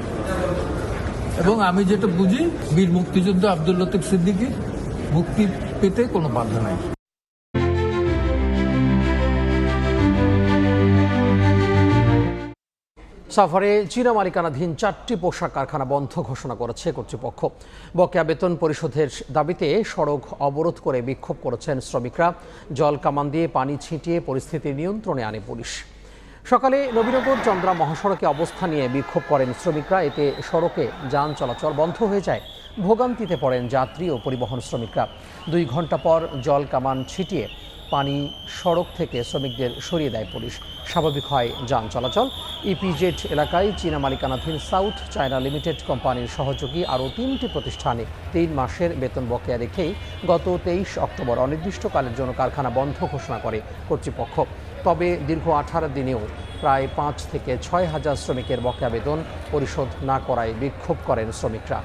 এবং আমি যেটা বুঝি, বীর মুক্তিযুদ্ধ আব্দুল লতিফ সিদ্দিকী মুক্তি পেতে কোনো বাধা নাই। সাভারে চীনা মালিকানাধীন 4টি পোশাক কারখানা বন্ধ ঘোষণা করেছে কর্তৃপক্ষ। বকেয়া বেতন পরিশোধের দাবিতে সড়ক অবরোধ করে বিক্ষোভ করেছেন শ্রমিকরা। জল কামান দিয়ে পানি ছিটিয়ে পরিস্থিতি নিয়ন্ত্রণে আনে পুলিশ। সকালে নবীনগর চন্দ্রা মহাসড়কে অবস্থান নিয়ে বিক্ষোভ করেন শ্রমিকরা। এতে সড়কে যান চলাচল বন্ধ হয়ে যায়। ভোগান্তিতে পড়েন যাত্রী ও পরিবহন শ্রমিকরা। 2 ঘন্টা পর জল কামান ছিটিয়ে পানি সড়ক থেকে শ্রমিকদের সরিয়ে দেয় পুলিশ। স্বাভাবিক হয় যান চলাচল। ইপিজেড এলাকায় চীনা মালিকানাধীন সাউথ চায়না লিমিটেড কোম্পানির সহযোগী আরও 3টি প্রতিষ্ঠানে 3 মাসের বেতন বকেয়া রেখেই গত 23 অক্টোবর অনির্দিষ্টকালের জন্য কারখানা বন্ধ ঘোষণা করে কর্তৃপক্ষ। তবে দীর্ঘ 18 দিনেও প্রায় 5 থেকে 6 হাজার শ্রমিকের বকেয়া বেতন পরিশোধ না করায় বিক্ষোভ করেন শ্রমিকরা।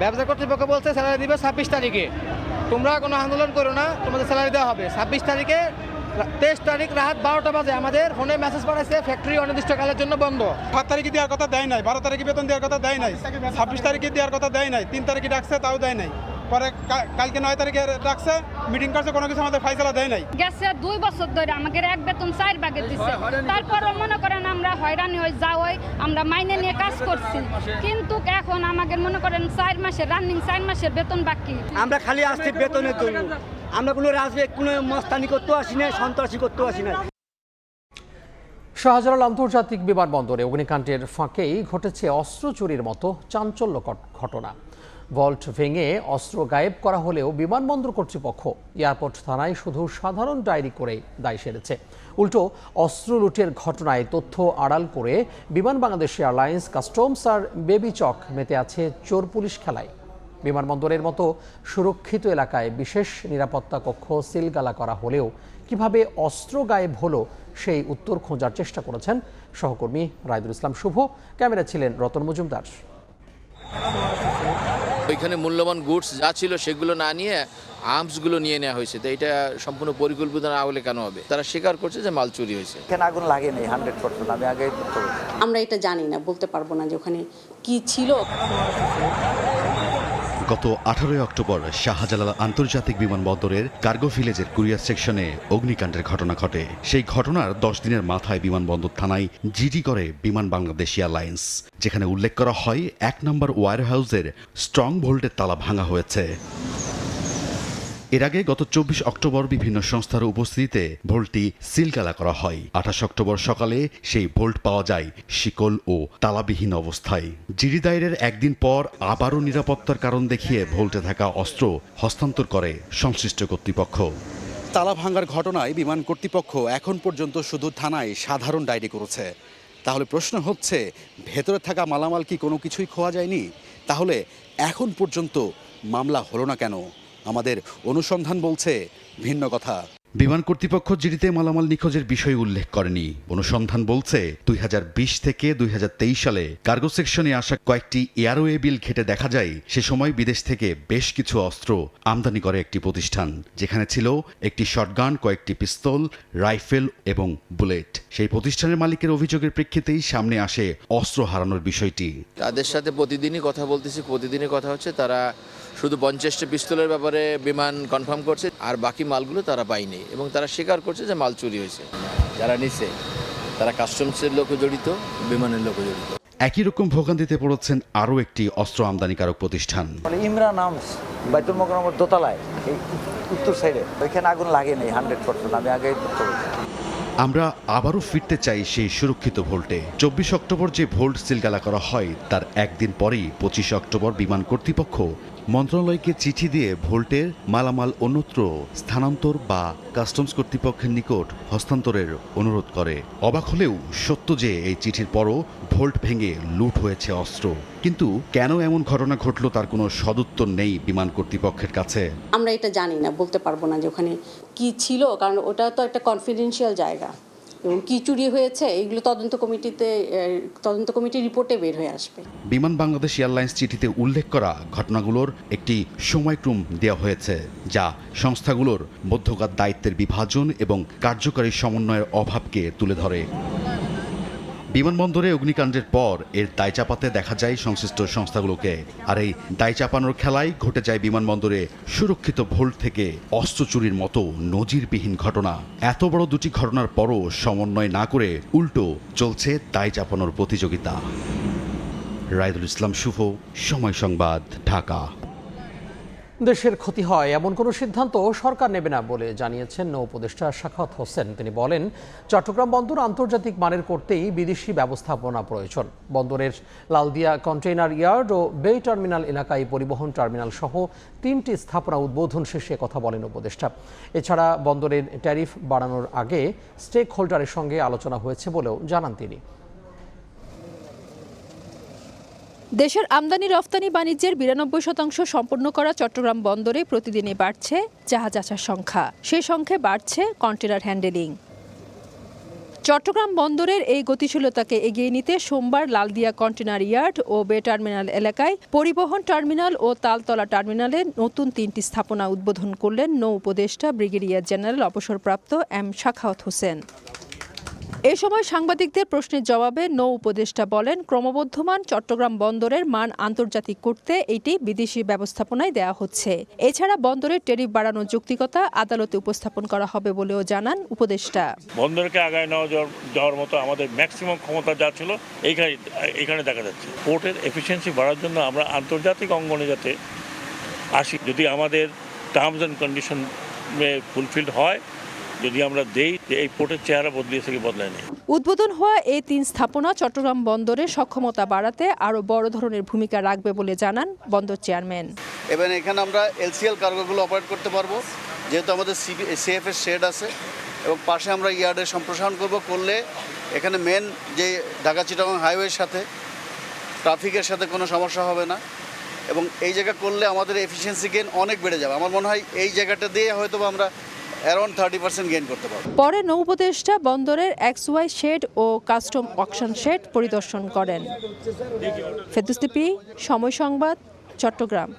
ব্যবসা কর্তৃপক্ষ বলছে স্যালারি দিবে 26 তারিখে। তোমরা কোনো আন্দোলন করো না, তোমাদের স্যালারি দেওয়া হবে 26 তারিখে। 23 তারিখ রাত 12টা বাজে আমাদের ফোনে মেসেজ পাঠাইছে ফ্যাক্টরি অনির্দিষ্টকালের জন্য বন্ধ। 7 তারিখে দেওয়ার কথা দেয় নাই, 12 তারিখে বেতন দেওয়ার কথা দেয় নাই, 26 তারিখে দেওয়ার কথা দেয় নাই, 3 তারিখে ডাকছে তাও দেয় নাই। পরে কালকে 9 তারিখে ডাকছে, মিটিং করছে, কোনো কিছু আমাদের ফাইসলা দেয় নাই। গেছে 2 বছর ধরে আমাদের এক বেতন 4 ভাগে দিচ্ছে। তারপরও মনে করেন আমরা হয়রানি হয়ে যাওয়াই আমরা মাইনে নিয়ে কাজ করছি, কিন্তু এখন আমাদের মনে করেন 4 মাসের রানিং 4 মাসের বেতন বাকি। আমরা খালি আসছি বেতনের জন্য, আমরা কোনো রাজনীতি কোনো মস্তানি করতেও আসি না, সন্ত্রাসী করতেও আসি না। শাহজালাল আন্তর্জাতিক বিমানবন্দরে অগ্নিকাণ্ডের ফাঁকেই ঘটেছে অস্ত্র চুরির মতো চাঞ্চল্যকর ঘটনা। ভল্ট ভেঙে অস্ত্র গায়েব করা হলেও বিমানবন্দর কর্তৃপক্ষ এয়ারপোর্ট থানায় শুধু সাধারণ ডায়েরি করে দায় সেরেছে। উল্টো অস্ত্র লুটের ঘটনায় তথ্য আড়াল করে বিমান বাংলাদেশ এয়ারলাইন্স, কাস্টমস আর বেবি চক মেতে আছে চোর পুলিশ খেলায়। বিমানবন্দরের মতো সুরক্ষিত এলাকায় বিশেষ নিরাপত্তা কক্ষ সিলগালা করা হলেও কিভাবে অস্ত্র গায়েব হলো সেই উত্তর খোঁজার চেষ্টা করেছেন সহকর্মী রাইদুল ইসলাম শুভ। ক্যামেরা ছিলেন রতন মজুমদার। ওইখানে মূল্যবান গুডস যা ছিল সেগুলো না নিয়ে আর্মসগুলো নিয়ে নেওয়া হয়েছে। তো এটা সম্পূর্ণ পরিকল্পিত না হলে কেন হবে? তারা স্বীকার করছে যে মাল চুরি হয়েছে। এখানে আগুন লাগেনি 100%। আমি আগে আমরা এটা জানি না, বলতে পারবো না যে ওখানে কি ছিল। গত 18 অক্টোবর শাহজালাল আন্তর্জাতিক বিমানবন্দরের কার্গো ভিলেজের কুরিয়ার সেকশনে অগ্নিকাণ্ডের ঘটনা ঘটে। সেই ঘটনার 10 দিনের মাথায় বিমানবন্দর থানায় জিডি করে বিমান বাংলাদেশ এয়ারলাইন্স, যেখানে উল্লেখ করা হয় 1 নম্বর ওয়্যারহাউসের স্ট্রং ভোল্টের তালা ভাঙা হয়েছে। এর আগে গত 24 অক্টোবর বিভিন্ন সংস্থার উপস্থিতিতে ভোল্টটি সিলগালা করা হয়। 28 অক্টোবর সকালে সেই ভোল্ট পাওয়া যায় শিকল ও তালাবিহীন অবস্থায়। জিডি দায়েরের একদিন পর আবারও নিরাপত্তার কারণ দেখিয়ে ভোল্টে থাকা অস্ত্র হস্তান্তর করে সংশ্লিষ্ট কর্তৃপক্ষ। তালা ভাঙার ঘটনায় বিমান কর্তৃপক্ষ এখন পর্যন্ত শুধু থানায় সাধারণ ডায়েরি করেছে। তাহলে প্রশ্ন হচ্ছে, ভেতরে থাকা মালামাল কি কোনো কিছুই খোয়া যায়নি? তাহলে এখন পর্যন্ত মামলা হলো না কেন? আমাদের অনুসন্ধান বলছে ভিন্ন কথা। বিমান কর্তৃপক্ষ জিডিতে মালামাল নিখোঁজের বিষয় উল্লেখ করেনি। অনুসন্ধান বলছে 2020 থেকে 2023 সালে কার্গো সেকশনে আসা কয়েকটি এয়ারওয়ে বিল ঘেটে দেখা যায় সে সময় বিদেশ থেকে বেশ কিছু অস্ত্র আমদানি করে একটি প্রতিষ্ঠান, যেখানে ছিল একটি শটগান, কয়েকটি পিস্তল, রাইফেল এবং বুলেট। সেই প্রতিষ্ঠানের মালিকের অভিযোগের প্রেক্ষিতেই সামনে আসে অস্ত্র হারানোর বিষয়টি। তাদের সাথে প্রতিদিনই কথা বলতেছি, প্রতিদিনই কথা হচ্ছে। তারা শুধু 50টা পিস্তলের ব্যাপারে বিমান কনফার্ম করছে, আর বাকি মালগুলো তারা পায়নি এবং তারা স্বীকার করছে যে মাল চুরি হয়েছে। যারা নিছে তারা কাস্টমসের লোকও জড়িত, বিমানের লোকও জড়িত। একই রকম ভোগান্তিতে পড়েছেন আরও একটি অস্ত্র আমদানিকারক প্রতিষ্ঠান। ইমরান আর্মস বাইতুল মোকাররমের দোতলায়, এই উত্তর সাইডে, ওইখানে আগুন লাগেনি 100%। আমি আগে আমরা আবারও ফিরতে চাই সেই সুরক্ষিত ভোল্টে। 24 অক্টোবর যে ভোল্ট সিলগালা করা হয় তার একদিন পরেই 25 অক্টোবর বিমান কর্তৃপক্ষ মন্ত্রণালয়কে চিঠি দিয়ে ভোল্টের মালামাল অন্যত্র স্থানান্তর বা কাস্টমস কর্তৃপক্ষের নিকট হস্তান্তরের অনুরোধ করে। অবাক হলেও সত্য যে এই চিঠির পরও ভোল্ট ভেঙে লুট হয়েছে অস্ত্র। কিন্তু কেন এমন ঘটনা ঘটল তার কোনো সদুত্তর নেই বিমান কর্তৃপক্ষের কাছে। আমরা এটা জানি না, বলতে পারবো না যে ওখানে কি ছিল, কারণ ওটা তো একটা কনফিডেন্সিয়াল জায়গা এবং কি চুরি হয়েছে এগুলো তদন্ত কমিটির রিপোর্টে বের হয়ে আসবে। বিমান বাংলাদেশ এয়ারলাইন্স চিঠিতে উল্লেখ করা ঘটনাগুলোর একটি সময়ক্রম দেওয়া হয়েছে, যা সংস্থাগুলোর মধ্যকার দায়িত্বের বিভাজন এবং কার্যকারী সমন্বয়ের অভাবকে তুলে ধরে। বিমানবন্দরে অগ্নিকাণ্ডের পর এর দায় চাপাতে দেখা যায় সংশ্লিষ্ট সংস্থাগুলোকে। আর এই দায় চাপানোর খেলায় ঘটে যায় বিমানবন্দরে সুরক্ষিত ভোল্ট থেকে অস্ত্র চুরির মতো নজিরবিহীন ঘটনা। এত বড় দুটি ঘটনার পরও সমন্বয় না করে উল্টো চলছে দায় চাপানোর প্রতিযোগিতা। রাইদুল ইসলাম শুভ, সময় সংবাদ, ঢাকা। দেশের ক্ষতি হয় এমন কোনো সিদ্ধান্ত সরকার নেবে না বলে জানিয়েছেন নৌ উপদেষ্টা সাখাওয়াত হোসেন। তিনি বলেন, চট্টগ্রাম বন্দর আন্তর্জাতিক মানের করতেই বিদেশি ব্যবস্থাপনা প্রয়োজন। বন্দরের লালদিয়া কন্টেইনার ইয়ার্ড ও বে টার্মিনাল এলাকায় পরিবহন টার্মিনাল সহ 3টি স্থাপনা উদ্বোধন শেষে কথা বলেন উপদেষ্টা। এছাড়া বন্দরের ট্যারিফ বাড়ানোর আগে স্টেক হোল্ডারের সঙ্গে আলোচনা হয়েছে বলেও জানান তিনি। দেশের আমদানি রফতানি বাণিজ্যের 92% সম্পন্ন করা চট্টগ্রাম বন্দরে প্রতিদিনই বাড়ছে জাহাজ আসার সংখ্যা। সেই সঙ্গে বাড়ছে কন্টেনার হ্যান্ডেলিং। চট্টগ্রাম বন্দরের এই গতিশীলতাকে এগিয়ে নিতে সোমবার লালদিয়া কন্টেনার ইয়ার্ড ও বে টার্মিনাল এলাকায় পরিবহন টার্মিনাল ও তালতলা টার্মিনালে নতুন 3টি স্থাপনা উদ্বোধন করলেন নৌ উপদেষ্টা ব্রিগেডিয়ার জেনারেল অবসরপ্রাপ্ত এম সাখাওয়াত হোসেন। এ সময় সাংবাদিকদের প্রশ্নের জবাবে নৌ উপদেষ্টা বলেন, ক্রমবর্ধমান চট্টগ্রাম বন্দরের মান আন্তর্জাতিক করতে এটি বিদেশি ব্যবস্থাপনায় দেওয়া হচ্ছে। এছাড়া বন্দরের ট্যারিফ বাড়ানোর যৌক্তিকতা আদালতে উপস্থাপন করা হবে বলেও জানান উপদেষ্টা। বন্দরকে আগায় নেওয়া যাওয়ার মতো আমাদের ম্যাক্সিমাম ক্ষমতা যা ছিল এখানে দেখা যাচ্ছে। পোর্টের এফিসিয়েন্সি বাড়ার জন্য আমরা আন্তর্জাতিক অঙ্গনে যাতে আসি, যদি আমাদের টার্মস অ্যান্ড কন্ডিশন ফুলফিলড হয়, যদি আমরা দেই যে এই পোর্টের চেহারা বদলিয়েছে কি বদলায় নেই। উদ্বোধন হওয়া এই 3 স্থাপনা চট্টগ্রাম বন্দরের সক্ষমতা বাড়াতে আরও বড় ধরনের ভূমিকা রাখবে বলে জানান বন্দর চেয়ারম্যান। এবং এখানে আমরা এলসিএল কার্গোগুলো অপারেট করতে পারবো, যেহেতু আমাদের সিএফএস শেড আছে, এবং পাশে আমরা ইয়ার্ডের সম্প্রসারণ করলে এখানে মেন যে ঢাকা চিটাগং হাইওয়ের সাথে ট্রাফিকের সাথে কোনো সমস্যা হবে না, এবং এই জায়গা করলে আমাদের এফিসিয়েন্সি গেইন অনেক বেড়ে যাবে। আমার মনে হয় এই জায়গাটা দিয়ে হয়তো আমরা অ্যারাউন্ড 30% গেইন করতে পারব। পরে নৌ উপদেষ্টা বন্দরের XY শেড ও কাস্টম অকশন শেড পরিদর্শন করেন। ফেরদৌস লিপি, সময় সংবাদ, চট্টগ্রাম।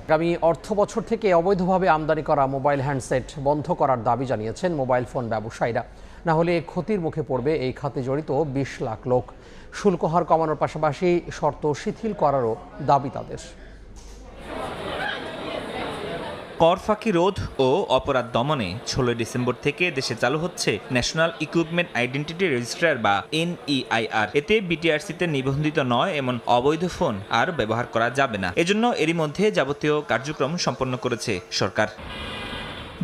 আগামী অর্থ বছর থেকে অবৈধভাবে আমদানি করা মোবাইল হ্যান্ডসেট বন্ধ করার দাবি জানিয়েছেন মোবাইল ফোন ব্যবসায়ীরা। না হলে ক্ষতির মুখে পড়বে এই খাতে জড়িত 20 লাখ লোক। শুল্ক হার কমানোর পাশাপাশি শর্ত শিথিল করারও দাবি তাদের। কর ফাঁকি রোধ ও অপরাধ দমনে 16 ডিসেম্বর থেকে দেশে চালু হচ্ছে ন্যাশনাল ইকুইপমেন্ট আইডেন্টিটি রেজিস্ট্রার বা NEIR। এতে বিটিআরসিতে নিবন্ধিত নয় এমন অবৈধ ফোন আর ব্যবহার করা যাবে না। এজন্য এরই মধ্যে যাবতীয় কার্যক্রম সম্পন্ন করেছে সরকার।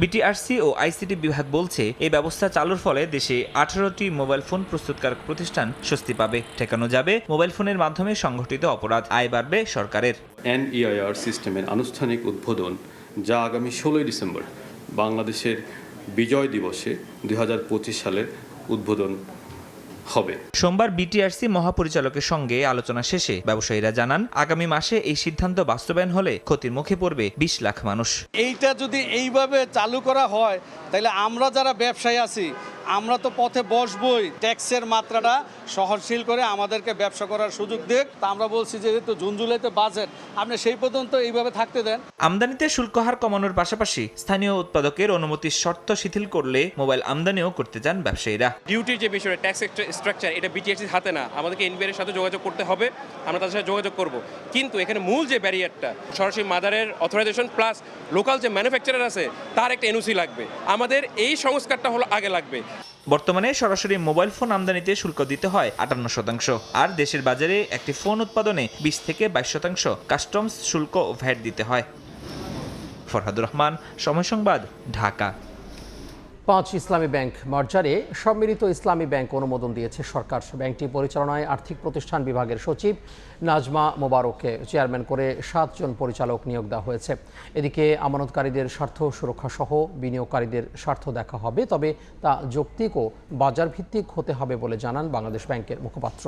বিটিআরসি ও আইসিটি বিভাগ বলছে, এই ব্যবস্থা চালুর ফলে দেশে 18টি মোবাইল ফোন প্রস্তুতকারক প্রতিষ্ঠান স্বস্তি পাবে। ঠেকানো যাবে মোবাইল ফোনের মাধ্যমে সংঘটিত অপরাধ, আয় বাড়বে সরকারের। NEIR সিস্টেমের আনুষ্ঠানিক উদ্বোধন, যা আগামী 16 ডিসেম্বর বাংলাদেশের বিজয় দিবসে 2025 সালে উদ্বোধন হবে। সোমবার বিটিআরসি মহাপরিচালকের সঙ্গে আলোচনা শেষে ব্যবসায়ীরা জানান, আগামী মাসে এই সিদ্ধান্ত বাস্তবায়ন হলে ক্ষতির মুখে পড়বে 20 লাখ মানুষ। এইটা যদি এইভাবে চালু করা হয়, তাহলে আমরা যারা ব্যবসায়ী আছি আমরা তো পথে বসবই। ট্যাক্সের মাত্রাটা সহনশীল করে আমাদেরকে ব্যবসা করার সুযোগ দেখ। তা আমরা বলছি যে যেহেতু জুন জুলাইতে বাজেট, আপনি সেই পর্যন্ত এইভাবে থাকতে দেন। আমদানিতে শুল্ক হার কমানোর পাশাপাশি স্থানীয় উৎপাদকের অনুমতির শর্ত শিথিল করলে মোবাইল আমদানিও করতে চান ব্যবসায়ীরা। ডিউটির যে বিষয়টা, ট্যাক্স স্ট্রাকচার, এটা বিটিআরসির হাতে না, আমাদেরকে এনবিআর এর সাথে যোগাযোগ করতে হবে, আমরা তাদের সাথে যোগাযোগ করব। কিন্তু এখানে মূল যে ব্যারিয়ারটা, সরাসরি মাদারের অথরাইজেশন প্লাস লোকাল যে ম্যানুফ্যাকচারার আছে তার একটা এনওসি লাগবে। আমাদের এই সংস্কারটা হলো আগে লাগবে। বর্তমানে সরাসরি মোবাইল ফোন আমদানিতে শুল্ক দিতে হয় 58%, আর দেশের বাজারে একটি ফোন উৎপাদনে 20 থেকে 22% কাস্টমস শুল্ক ও ভ্যাট দিতে হয়। ফরহাদুর রহমান, সময় সংবাদ, ঢাকা। 5 ইসলামী ব্যাংক মার্জারে সম্মিলিত ইসলামী ব্যাংক অনুমোদন দিয়েছে সরকার। ব্যাংকটি পরিচালনায় আর্থিক প্রতিষ্ঠান বিভাগের সচিব নাজমা মোবারককে চেয়ারম্যান করে 7 জন পরিচালক নিয়োগ দেওয়া হয়েছে। এদিকে আমানতকারীদের স্বার্থ সুরক্ষা সহ বিনিয়োগকারীদের স্বার্থ দেখা হবে, তবে তা যৌক্তিক ও বাজার ভিত্তিক হতে হবে বলে জানান বাংলাদেশ ব্যাংকের মুখপাত্র।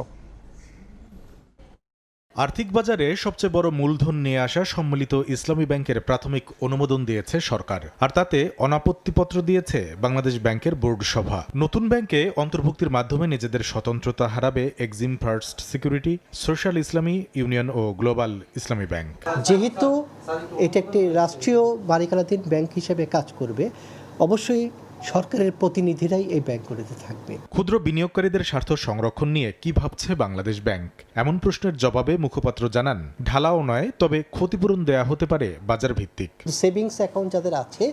আর্থিক বাজারে সবচেয়ে বড় মূলধন নিয়ে আসা সম্মিলিত ইসলামী ব্যাংকের প্রাথমিক অনুমোদন দিয়েছে সরকার, আর তাতে অনাপত্তিপত্র দিয়েছে বাংলাদেশ ব্যাংকের বোর্ড সভা। নতুন ব্যাংকে অন্তর্ভুক্তির মাধ্যমে নিজেদের স্বতন্ত্রতা হারাবে এক্সিম ফার্স্ট সিকিউরিটি, সোশ্যাল ইসলামী ইউনিয়ন ও গ্লোবাল ইসলামী ব্যাংক। যেহেতু এটা একটি রাষ্ট্রীয় মালিকানাধীন ব্যাংক হিসেবে কাজ করবে, অবশ্যই সরকারের প্রতিনিধিরাই এই ব্যাংকগুলিতে থাকবে। ক্ষুদ্র বিনিয়োগকারীদের স্বার্থ সংরক্ষণ নিয়ে কি ভাবছে বাংলাদেশ ব্যাংক? এমন প্রশ্নের জবাবে মুখপাত্র জানান, ঢালাও নয়, তবে ক্ষতিপূরণ দেয়া হতে পারে বাজার ভিত্তিক। সেভিংস অ্যাকাউন্ট যাদের আছে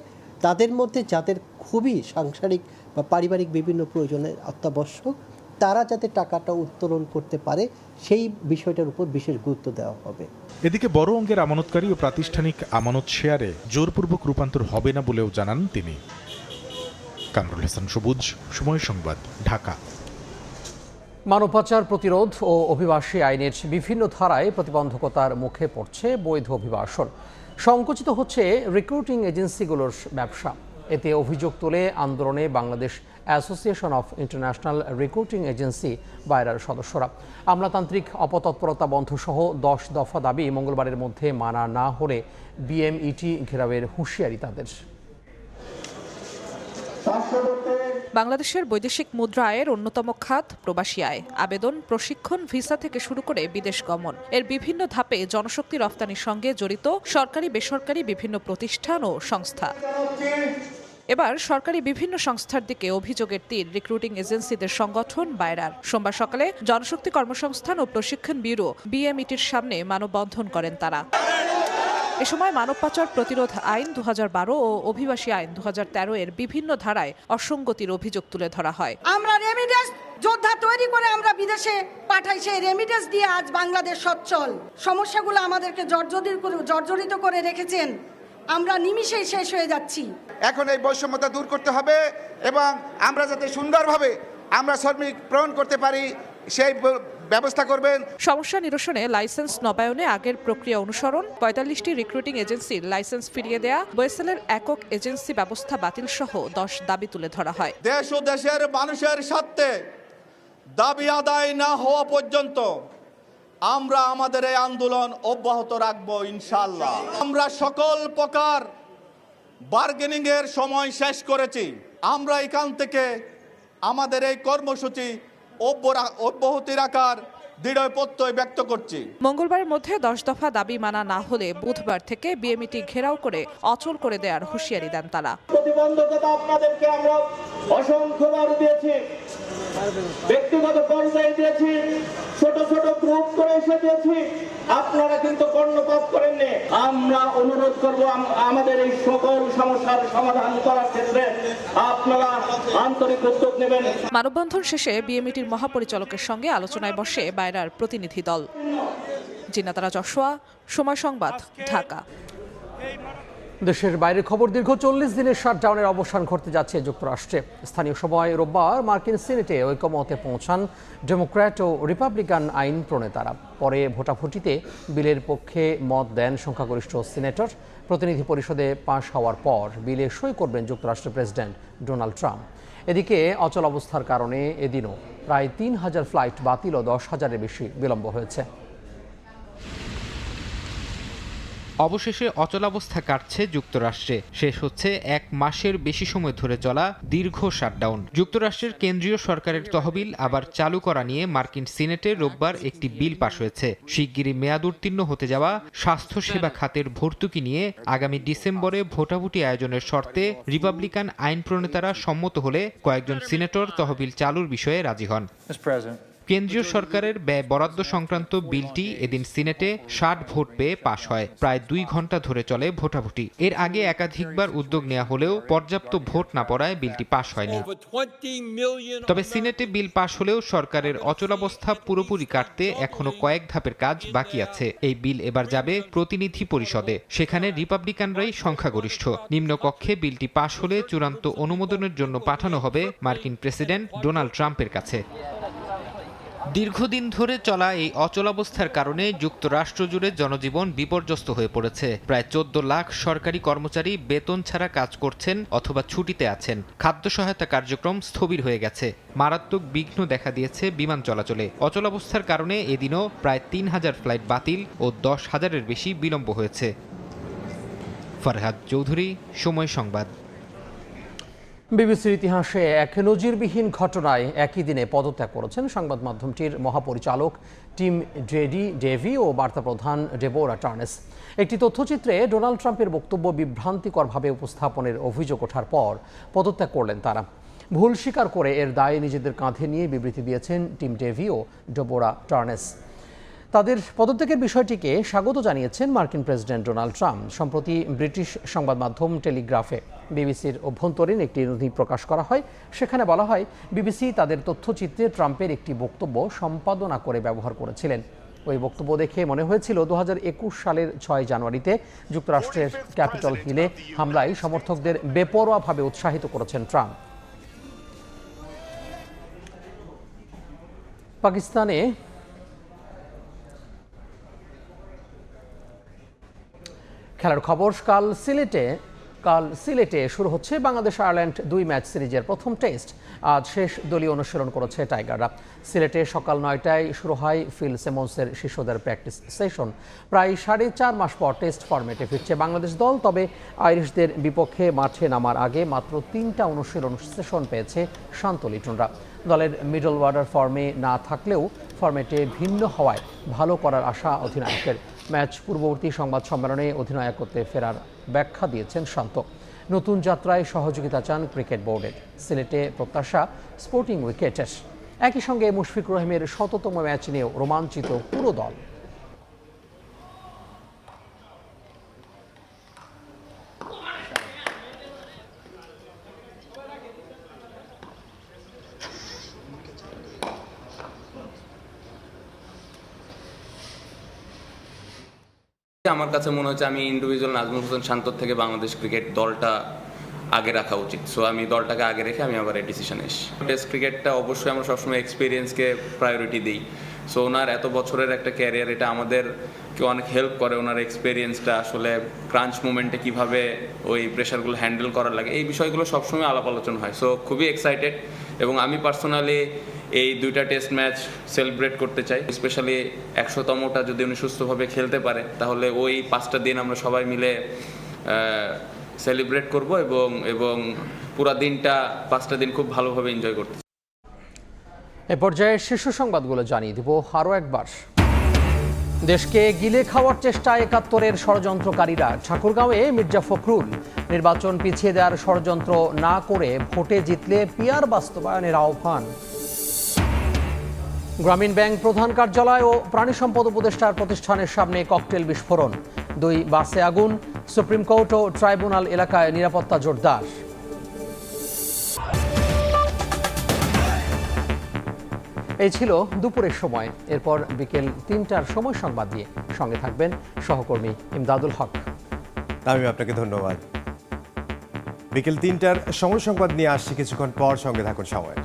তাদের মধ্যে যাদের খুবই সাংসারিক বা পারিবারিক বিভিন্ন প্রয়োজনের অত্যাবশ্যক, তারা যাতে টাকাটা উত্তোলন করতে পারে সেই বিষয়টার উপর বিশেষ গুরুত্ব দেওয়া হবে। এদিকে বড় অঙ্কের আমানতকারী ও প্রাতিষ্ঠানিক আমানত শেয়ারে জোরপূর্বক রূপান্তর হবে না বলেও জানান তিনি। কামরুল হাসান সবুজ, সময় সংবাদ, ঢাকা। মানব পাচার প্রতিরোধ ও অভিবাসী আইনের বিভিন্ন ধারায় প্রতিবন্ধকতার মুখে পড়ছে বৈধ অভিবাসন। সংকুচিত হচ্ছে রিক্রুটিং এজেন্সিগুলোর ব্যবসা। এতে অভিযোগ তুলে আন্দোলনে Bangladesh association of international recruiting agency বাইরার সদস্যরা। আমলাতান্ত্রিক অপতৎপরতা বন্ধসহ 10 দফা দাবি মঙ্গলবারের মধ্যে মানা না হলে বিএমইটি ঘেরাওয়ের হুঁশিয়ারি তাদের। বাংলাদেশের বৈদেশিক মুদ্রা আয়ের অন্যতম খাত প্রবাসী আয়। আবেদন, প্রশিক্ষণ, ভিসা থেকে শুরু করে বিদেশ গমন, এর বিভিন্ন ধাপে জনশক্তি রফতানির সঙ্গে জড়িত সরকারি বেসরকারি বিভিন্ন প্রতিষ্ঠান ও সংস্থা। এবার সরকারি বিভিন্ন সংস্থার দিকে অভিযোগের তীর রিক্রুটিং এজেন্সিদের সংগঠন বাইরার। সোমবার সকালে জনশক্তি কর্মসংস্থান ও প্রশিক্ষণ ব্যুরো বিএমইটির সামনে মানববন্ধন করেন তারা। এ সময় মানব পাচার প্রতিরোধ আইন 2012 ও অভিবাসী আইন 2013 এর বিভিন্ন ধারায় অসঙ্গতির অভিযোগ তুলে ধরা হয়। আমরা রেমিটেন্স যোদ্ধা তৈরি করে আমরা বিদেশে পাঠাই, সেই রেমিটেন্স দিয়ে আজ বাংলাদেশ সচ্ছল। সমস্যাগুলো আমাদেরকে জর্জরিত করে রেখেছেন, আমরা নিমিষেই শেষ হয়ে যাচ্ছি। এখন এই বৈষম্যতা দূর করতে হবে এবং আমরা যাতে সুন্দরভাবে আমরা শ্রমিক প্রেরণ করতে পারি সেই ব্যবস্থা করবেন। সমস্যা নিরসনে লাইসেন্স নবায়নে আগের প্রক্রিয়া অনুসরণ, 45টি রিক্রুটিং এজেন্সির লাইসেন্স ফিরিয়ে দেয়া, ওয়েসেলের একক এজেন্সি ব্যবস্থা বাতিল সহ 10 দাবি তুলে ধরা হয়। দেশ ও দেশের মানুষের স্বার্থে দাবি আদায় না হওয়া পর্যন্ত আমরা আমাদের এই আন্দোলন অব্যাহত রাখবো ইনশাআল্লাহ। আমরা সকল প্রকার বার্গেনিং এর সময় শেষ করেছি। আমরা এখান থেকে আমাদের এই কর্মসূচি অব্যাহতি রাখার দৃঢ় প্রত্যয় ব্যক্ত করছি। মঙ্গলবারের মধ্যে 10 দফা দাবি মানা না হলে বুধবার থেকে বিএমইটি ঘেরাও করে অচল করে দেওয়ার হুঁশিয়ারি দেন তারা। প্রতিবন্ধকতা আপনাদেরকে আমরা অসংখ্যবার দিয়েছি, ব্যক্তিগত পর্যায়ে দিয়েছি, ছোট ছোট গ্রুপ করে এসে দিয়েছি, আপনারা কিন্তু কর্ণপাত করেননি। আমরা অনুরোধ করব আমাদের এই সকল সমস্যার সমাধান করার ক্ষেত্রে আপনারা আন্তরিক উদ্যোগ নেবেন। মানববন্ধন শেষে বিএমইটির মহাপরিচালকের সঙ্গে আলোচনায় বসে বাইরার প্রতিনিধি দল। জিনাতারা যশোয়া, সময় সংবাদ, ঢাকা। দেশের বাইরের খবর। দীর্ঘ 40 দিনের শাটডাউনের অবসান ঘটতে যাচ্ছে যুক্তরাষ্ট্রে। স্থানীয় সময় রোববার মার্কিন সিনেটে ঐকমত্যে পৌঁছান ডেমোক্র্যাট ও রিপাবলিকান আইন প্রণেতারা। পরে ভোটাভুটিতে বিলের পক্ষে মত দেন সংখ্যাগরিষ্ঠ সিনেটর। প্রতিনিধি পরিষদে পাশ হওয়ার পর বিলে সই করবেন যুক্তরাষ্ট্রের প্রেসিডেন্ট ডোনাল্ড ট্রাম্প। এদিকে অচল অবস্থার কারণে এদিনও প্রায় 3000 ফ্লাইট বাতিল ও 10,000-এর বেশি বিলম্ব হয়েছে। অবশেষে অচলাবস্থা কাটছে যুক্তরাষ্ট্রে। শেষ হচ্ছে 1 মাসের বেশি সময় ধরে চলা দীর্ঘ শাটডাউন। যুক্তরাষ্ট্রের কেন্দ্রীয় সরকারের তহবিল আবার চালু করা নিয়ে মার্কিন সিনেটে রোববার একটি বিল পাশ হয়েছে। শিগগিরই মেয়াদ উত্তীর্ণ হতে যাওয়া স্বাস্থ্যসেবা খাতের ভর্তুকি নিয়ে আগামী ডিসেম্বরে ভোটাভুটি আয়োজনের শর্তে রিপাবলিকান আইন প্রণেতারা সম্মত হলে কয়েকজন সিনেটর তহবিল চালুর বিষয়ে রাজি হন। কেন্দ্রীয় সরকারের ব্যয় বরাদ্দ সংক্রান্ত বিলটি এদিন সিনেটে 60 ভোট পেয়ে পাশ হয়। প্রায় 2 ঘন্টা ধরে চলে ভোটাভুটি। এর আগে একাধিকবার উদ্যোগ নেওয়া হলেও পর্যাপ্ত ভোট না পড়ায় বিলটি পাশ হয়নি। তবে সিনেটে বিল পাশ হলেও সরকারের অচলাবস্থা পুরোপুরি কাটতে এখনো কয়েক ধাপের কাজ বাকি আছে। এই বিল এবার যাবে প্রতিনিধি পরিষদে, সেখানে রিপাবলিকানরাই সংখ্যাগরিষ্ঠ। নিম্নকক্ষে বিলটি পাশ হলে চূড়ান্ত অনুমোদনের জন্য পাঠানো হবে মার্কিন প্রেসিডেন্ট ডোনাল্ড ট্রাম্পের কাছে। দীর্ঘদিন ধরে চলা এই অচলাবস্থার কারণে যুক্তরাষ্ট্র জুড়ে জনজীবন বিপর্যস্ত হয়ে পড়েছে। প্রায় 14 লাখ সরকারি কর্মচারী বেতন ছাড়া কাজ করছেন অথবা ছুটিতে আছেন। খাদ্য সহায়তা কার্যক্রম স্থবির হয়ে গেছে। মারাত্মক বিঘ্ন দেখা দিয়েছে বিমান চলাচলে। অচলাবস্থার কারণে এদিনও প্রায় 3000 ফ্লাইট বাতিল ও 10,000-এর বেশি বিলম্ব হয়েছে। ফরহাদ চৌধুরী, সময় সংবাদ। বিবিসির ইতিহাসে এক নজিরবিহীন ঘটনায় একই দিনে পদত্যাগ করেছেন সংবাদ মাধ্যমটির মহাপরিচালক টিম ডেভি ও বার্তা প্রধান ডেবোরা টার্নেস। একটি তথ্যচিত্রে ডোনাল্ড ট্রাম্পের বক্তব্য বিভ্রান্তিকরভাবে উপস্থাপনের অভিযোগ ওঠার পর পদত্যাগ করলেন তারা। ভুল স্বীকার করে এর দায় নিজেদের কাঁধে নিয়ে বিবৃতি দিয়েছেন টিম ডেভি ও ডেবোরা টার্নেস। তাদের পদত্যাগের বিষয়টিকে স্বাগত জানিয়েছেন মার্কিন প্রেসিডেন্ট ডোনাল্ড ট্রাম্প। সম্প্রতি ব্রিটিশ সংবাদ মাধ্যম টেলিগ্রাফে বিবিসির অভ্যন্তরীণ একটি নথি প্রকাশ করা হয়। সেখানে বলা হয়, বিবিসি তাদের তথ্যচিত্রে ট্রাম্পের একটি বক্তব্য সম্পাদনা করে ব্যবহার করেছিলেন। ওই বক্তব্য দেখে মনে হয়েছিল 2021 সালের 6 জানুয়ারিতে যুক্তরাষ্ট্রের ক্যাপিটল হিলে হামলায় সমর্থকদের বেপরোয়াভাবে উৎসাহিত করেছেন ট্রাম্প। পাকিস্তানে খেলার খবর। কাল সিলেটে শুরু হচ্ছে বাংলাদেশ আয়ারল্যান্ড 2 ম্যাচ সিরিজের প্রথম টেস্ট। আজ শেষ দলীয় অনুশীলন করেছে টাইগাররা। সিলেটে সকাল 9টায় শুরু হয় ফিল সিমন্সের শিশুদের প্র্যাকটিস সেশন। প্রায় 4.5 মাস পর টেস্ট ফরম্যাটে ফিরছে বাংলাদেশ দল। তবে আইরিশদের বিপক্ষে মাঠে নামার আগে মাত্র 3টা অনুশীলন সেশন পেয়েছে শান্ত লিটনরা। দলের মিডল ওয়ার্ডার ফর্মে না থাকলেও ফরম্যাটে ভিন্ন হওয়ায় ভালো করার আশা অধিনায়কের। ম্যাচ পূর্ববর্তী সংবাদ সম্মেলনে অধিনায়কত্বে ফেরার ব্যাখ্যা দিয়েছেন শান্ত। নতুন যাত্রায় সহযোগিতা চান ক্রিকেট বোর্ডের। সিলেটে প্রত্যাশা স্পোর্টিং উইকেটের। একই সঙ্গে মুশফিকুর রহিমের 100তম ম্যাচ নিয়েও রোমাঞ্চিত পুরো দল। আমার কাছে মনে হচ্ছে আমি ইন্ডিভিজুয়াল নাজমুল হোসেন শান্তর থেকে বাংলাদেশ ক্রিকেট দলটা আগে রাখা উচিত। সো আমি দলটাকে আগে রেখে আমি আবার এই ডিসিশন এসেছি। টেস্ট ক্রিকেটটা অবশ্যই আমরা সবসময় এক্সপিরিয়েন্সকে প্রায়োরিটি দিই। সো ওনার এত বছরের একটা ক্যারিয়ার, এটা আমাদেরকে অনেক হেল্প করে। ওনার এক্সপিরিয়েন্সটা আসলে ক্রাঞ্চ মুমেন্টে কীভাবে ওই প্রেশারগুলো হ্যান্ডেল করার লাগে, এই বিষয়গুলো সবসময় আলাপ আলোচনা হয়। সো খুবই এক্সাইটেড এবং আমি পার্সোনালি এই 2টা টেস্ট ম্যাচ সেলিব্রেট করতে চাই। স্পেশালি 100তমটা যদি উনি সুস্থভাবে খেলতে পারে, তাহলে ওই 5টা দিন আমরা সবাই মিলে সেলিব্রেট করব এবং পুরো দিনটা 5টা দিন খুব ভালোভাবে এনজয় করতে। এ পর্যায়ে শীর্ষ সংবাদগুলো জানিয়ে দিব আরও একবার। দেশকে গিলে খাওয়ার চেষ্টায় 71-এর ষড়যন্ত্রকারীরা। ঠাকুরগাঁওয়ে মির্জা ফখরুল, নির্বাচন পিছিয়ে দেওয়ার ষড়যন্ত্র না করে ভোটে জিতলে পিআর বাস্তবায়নের আহ্বান। গ্রামীণ ব্যাংক প্রধান কার্যালয় ও প্রাণী সম্পদ উপদেষ্টার প্রতিষ্ঠানের সামনে ককটেল বিস্ফোরণ। 2 বাসে আগুন। সুপ্রিম কোর্ট ও ট্রাইব্যুনাল এলাকায় নিরাপত্তা জোরদার। এই ছিল দুপুরের সময়। এরপর বিকেল 3টার সময় সংবাদ নিয়ে সঙ্গে থাকবেন সহকর্মী ইমদাদুল হক। আমি আপনাকে ধন্যবাদ। বিকেল 3টার সময় সংবাদ নিয়ে আসছি কিছুক্ষণ পর, সঙ্গে থাকুন সময়।